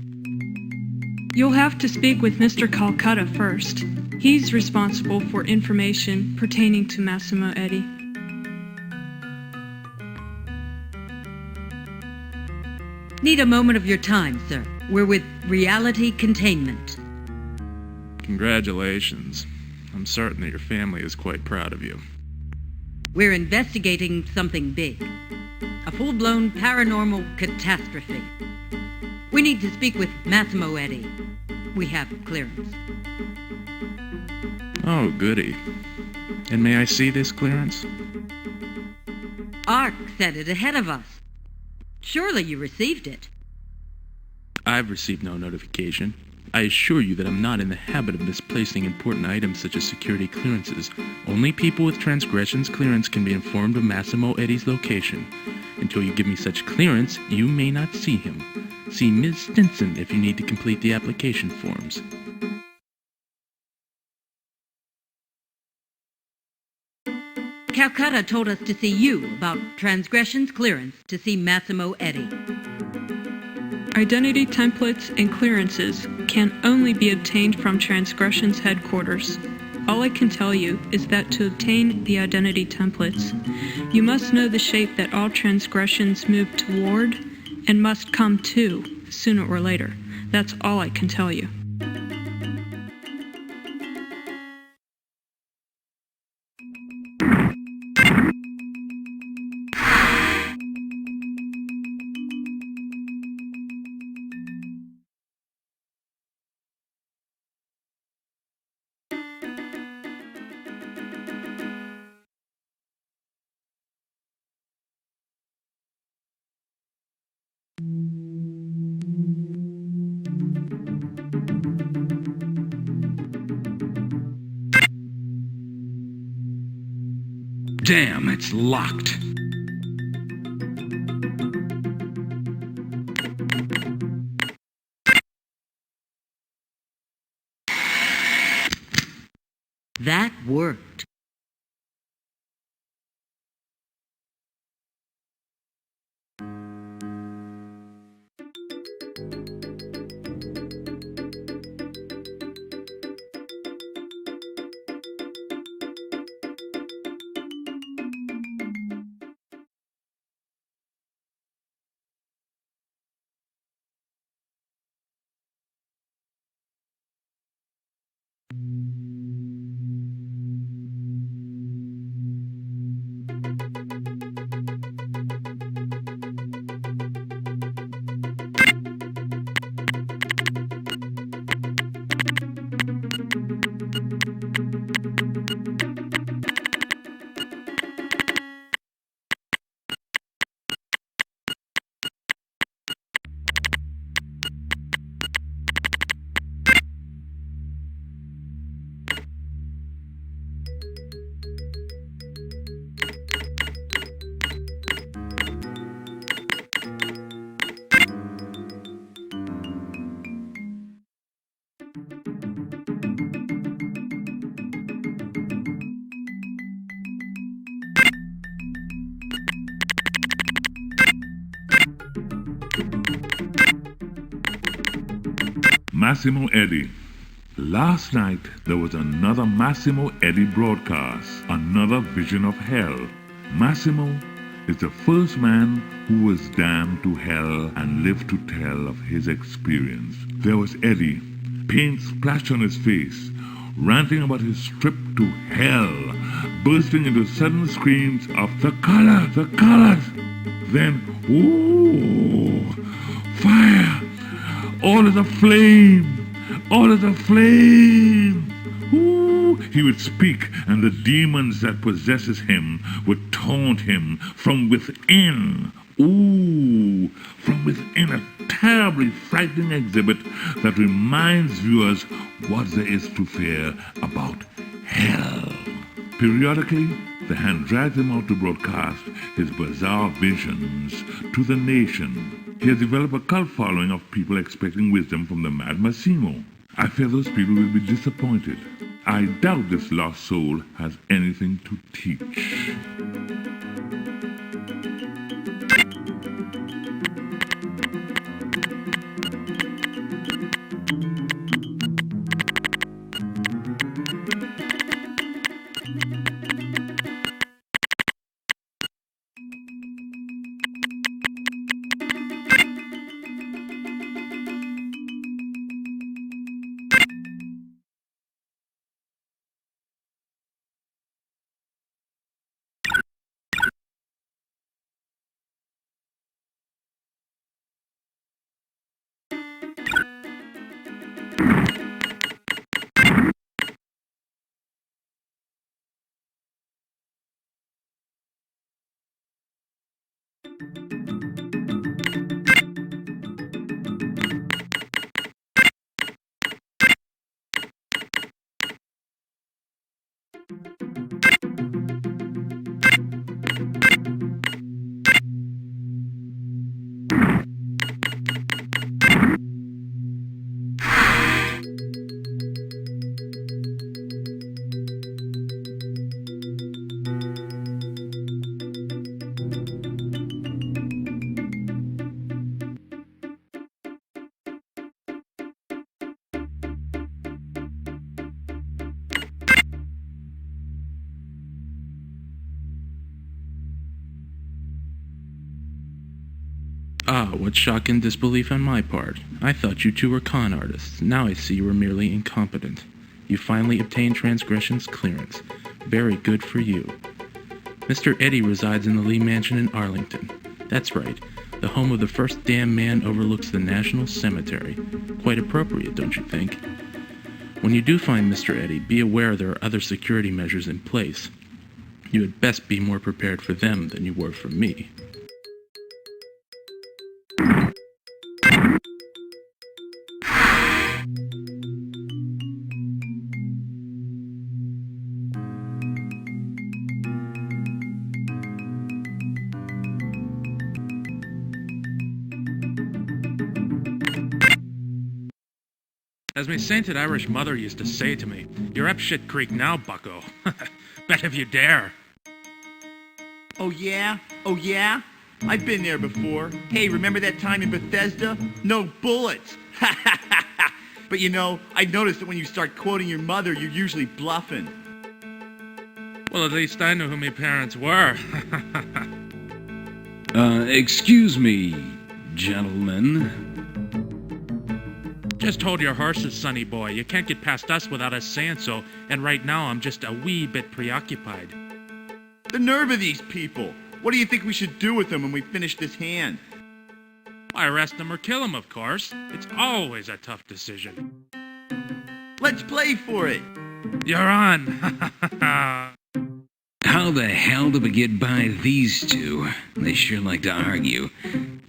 You'll have to speak with Mr. Calcutta first. He's responsible for information pertaining to Massimo Eddy. Need a moment of your time, sir. We're with Reality Containment. Congratulations. I'm certain that your family is quite proud of you. We're investigating something big. A full-blown paranormal catastrophe. We need to speak with Massimo Eddy. We have clearance. Oh, goody. And may I see this clearance? Ark sent it ahead of us. Surely you received it. I've received no notification. I assure you that I'm not in the habit of misplacing important items such as security clearances. Only people with transgressions clearance can be informed of Massimo Eddy's location. Until you give me such clearance, you may not see him. See Ms. Stinson if you need to complete the application forms. Calcutta told us to see you about transgressions clearance to see Massimo Eddy. Identity templates and clearances can only be obtained from Transgressions headquarters. All I can tell you is that to obtain the identity templates, you must know the shape that all transgressions move toward and must come to sooner or later. That's all I can tell you. Damn, it's locked. That worked. Massimo Eddy. Last night there was another Massimo Eddy broadcast, another vision of hell. Massimo is the first man who was damned to hell and lived to tell of his experience. There was Eddy, paint splashed on his face, ranting about his trip to hell, bursting into sudden screams of the colors. Then, ooh, fire, Order the flame! Order the flame! Ooh, he would speak, and the demons that possesses him would taunt him from within. Ooh, from within, a terribly frightening exhibit that reminds viewers what there is to fear about hell. Periodically, the hand drags him out to broadcast his bizarre visions to the nation. He has developed a cult following of people expecting wisdom from the mad Massimo. I fear those people will be disappointed. I doubt this lost soul has anything to teach. Ah, what shock and disbelief on my part. I thought you two were con artists. Now I see you were merely incompetent. You finally obtained transgressions clearance. Very good for you. Mr. Eddie resides in the Lee Mansion in Arlington. That's right. The home of the first damn man overlooks the National Cemetery. Quite appropriate, don't you think? When you do find Mr. Eddie, be aware there are other security measures in place. You had best be more prepared for them than you were for me. As my sainted Irish mother used to say to me, "You're up shit creek now, bucko." Bet if you dare. Oh yeah? Oh yeah? I've been there before. Hey, remember that time in Bethesda? No bullets. But you know, I noticed that when you start quoting your mother, you're usually bluffing. Well, at least I knew who my parents were. Excuse me, gentlemen. Just hold your horses, sonny boy. You can't get past us without us saying so, and right now I'm just a wee bit preoccupied. The nerve of these people. What do you think we should do with them when we finish this hand? I arrest them or kill them, of course. It's always a tough decision. Let's play for it. You're on. How the hell do we get by these two? They sure like to argue.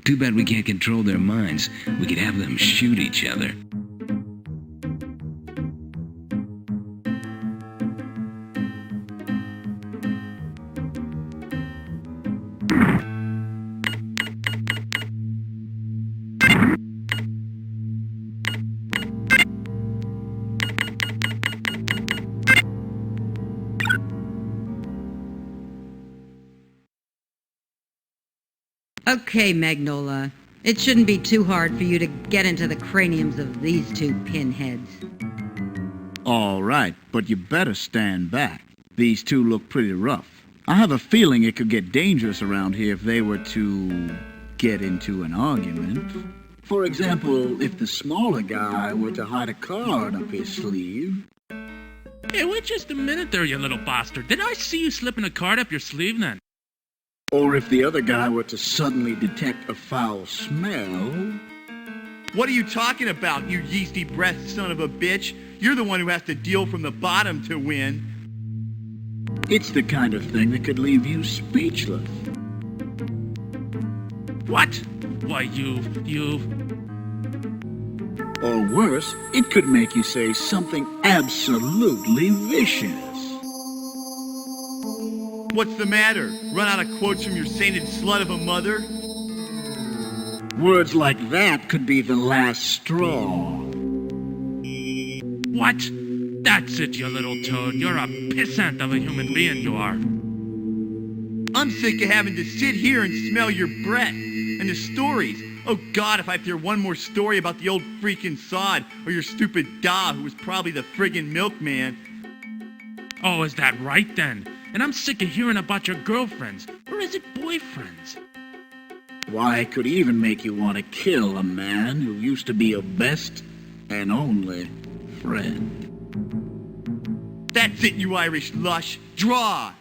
Too bad we can't control their minds. We could have them shoot each other. Okay, Magnola. It shouldn't be too hard for you to get into the craniums of these two pinheads. All right, but you better stand back. These two look pretty rough. I have a feeling it could get dangerous around here if they were to get into an argument. For example, if the smaller guy were to hide a card up his sleeve. Hey, wait just a minute there, you little bastard. Did I see you slipping a card up your sleeve then? Or if the other guy were to suddenly detect a foul smell. What are you talking about, you yeasty-breathed son of a bitch? You're the one who has to deal from the bottom to win. It's the kind of thing that could leave you speechless. What? Why, you... Or worse, it could make you say something absolutely vicious. What's the matter? Run out of quotes from your sainted slut of a mother? Words like that could be the last straw. What? That's it, you little toad. You're a pissant of a human being, you are. I'm sick of having to sit here and smell your breath. And the stories. Oh God, if I have to hear one more story about the old freaking sod or your stupid da who was probably the friggin' milkman. Oh, is that right then? And I'm sick of hearing about your girlfriends. Or is it boyfriends? Why, it could even make you want to kill a man who used to be your best and only friend. That's it, you Irish lush. Draw!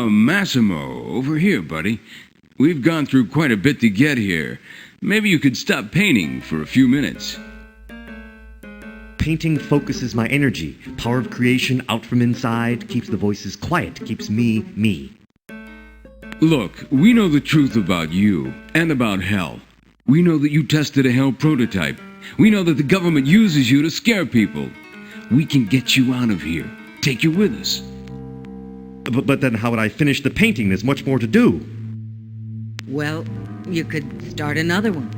Massimo, over here, buddy. We've gone through quite a bit to get here. Maybe you could stop painting for a few minutes. Painting focuses my energy. Power of creation out from inside, keeps the voices quiet, keeps me, me. Look, we know the truth about you, and about hell. We know that you tested a hell prototype. We know that the government uses you to scare people. We can get you out of here. Take you with us. But then how would I finish the painting? There's much more to do. Well, you could start another one.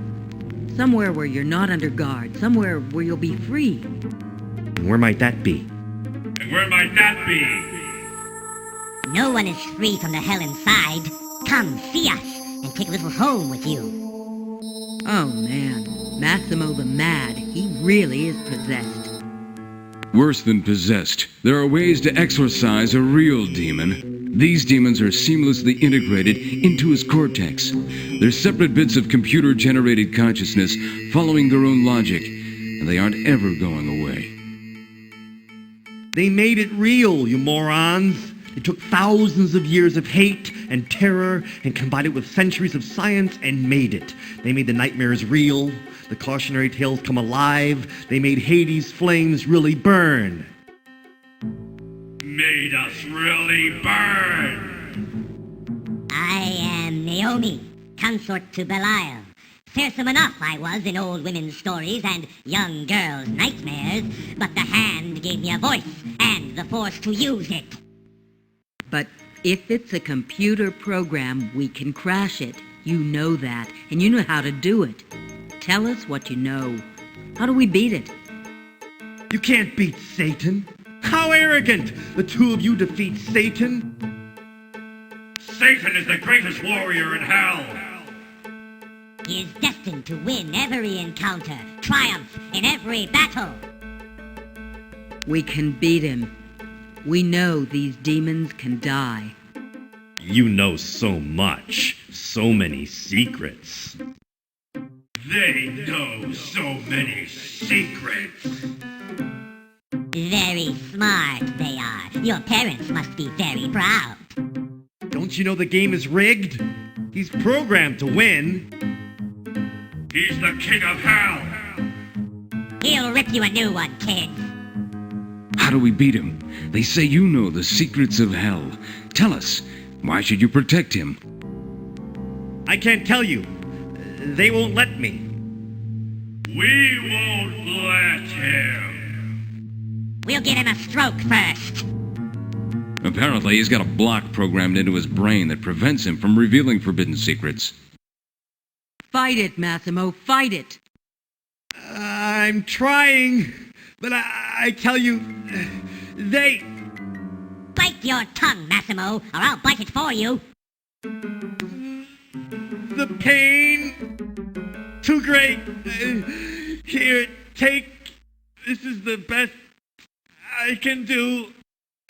Somewhere where you're not under guard. Somewhere where you'll be free. And where might that be? And where might that be? No one is free from the hell inside. Come, see us, and take a little home with you. Oh, man. Massimo the Mad. He really is possessed. Worse than possessed. There are ways to exorcise a real demon. These demons are seamlessly integrated into his cortex. They're separate bits of computer-generated consciousness following their own logic, and they aren't ever going away. They made it real, you morons. They took thousands of years of hate and terror and combined it with centuries of science and made it. They made the nightmares real. The cautionary tales come alive. They made Hades' flames really burn. Made us really burn! I am Naomi, consort to Belial. Fearsome enough I was in old women's stories and young girls' nightmares, but the hand gave me a voice and the force to use it. But if it's a computer program, we can crash it. You know that, and you know how to do it. Tell us what you know. How do we beat it? You can't beat Satan. How arrogant! The two of you defeat Satan. Satan is the greatest warrior in hell. He is destined to win every encounter, triumph in every battle. We can beat him. We know these demons can die. You know so much, so many secrets. They know so many secrets. Very smart they are. Your parents must be very proud. Don't you know the game is rigged? He's programmed to win. He's the king of hell. He'll rip you a new one, kid. How do we beat him? They say you know the secrets of hell. Tell us, why should you protect him? I can't tell you. They won't let me. We won't let him. We'll give him a stroke first. Apparently, he's got a block programmed into his brain that prevents him from revealing forbidden secrets. Fight it, Massimo, fight it! I'm trying, but I tell you, they... Bite your tongue, Massimo, or I'll bite it for you. The pain, too great. Here, take. This is the best I can do.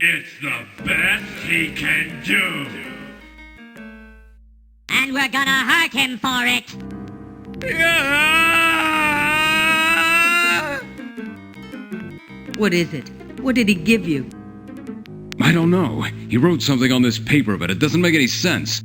It's the best he can do. And we're gonna hurt him for it. What is it? What did he give you? I don't know. He wrote something on this paper, but it doesn't make any sense.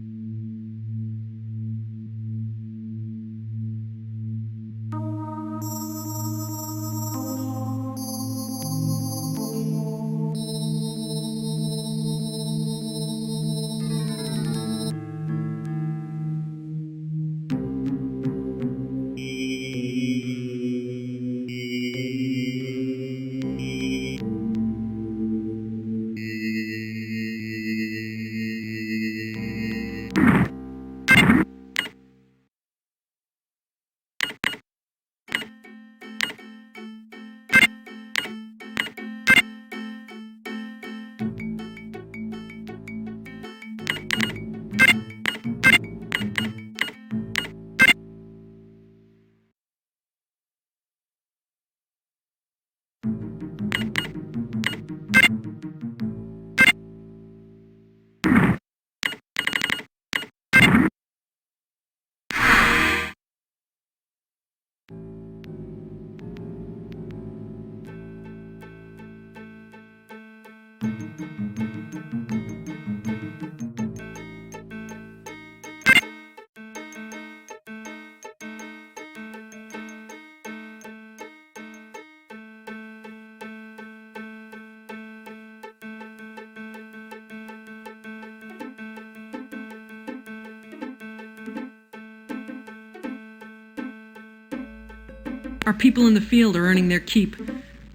Our people in the field are earning their keep.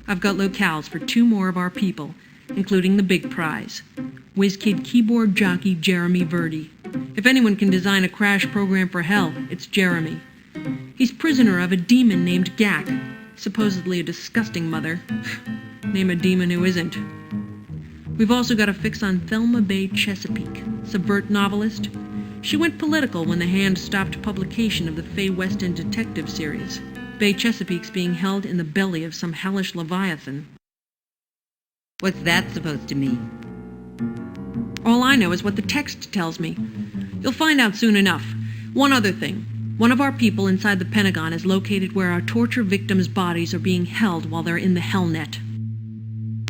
I've got locales for 2 more of our people, including the big prize, WizKid keyboard jockey Jeremy Verdi. If anyone can design a crash program for hell, it's Jeremy. He's prisoner of a demon named Gak, supposedly a disgusting mother. Name a demon who isn't. We've also got a fix on Thelma Bay Chesapeake, subvert novelist. She went political when the Hand stopped publication of the Faye West End detective series. Bay Chesapeake's being held in the belly of some hellish leviathan. What's that supposed to mean? All I know is what the text tells me. You'll find out soon enough. One other thing. One of our people inside the Pentagon is located where our torture victims' bodies are being held while they're in the Hellnet.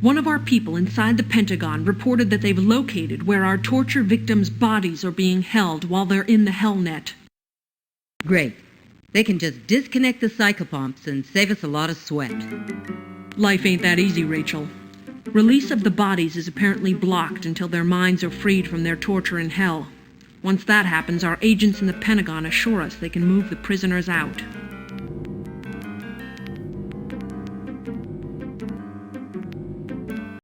One of our people inside the Pentagon reported that they've located where our torture victims' bodies are being held while they're in the Hellnet. Great. They can just disconnect the psychopomps and save us a lot of sweat. Life ain't that easy, Rachel. Release of the bodies is apparently blocked until their minds are freed from their torture in hell. Once that happens, our agents in the Pentagon assure us they can move the prisoners out.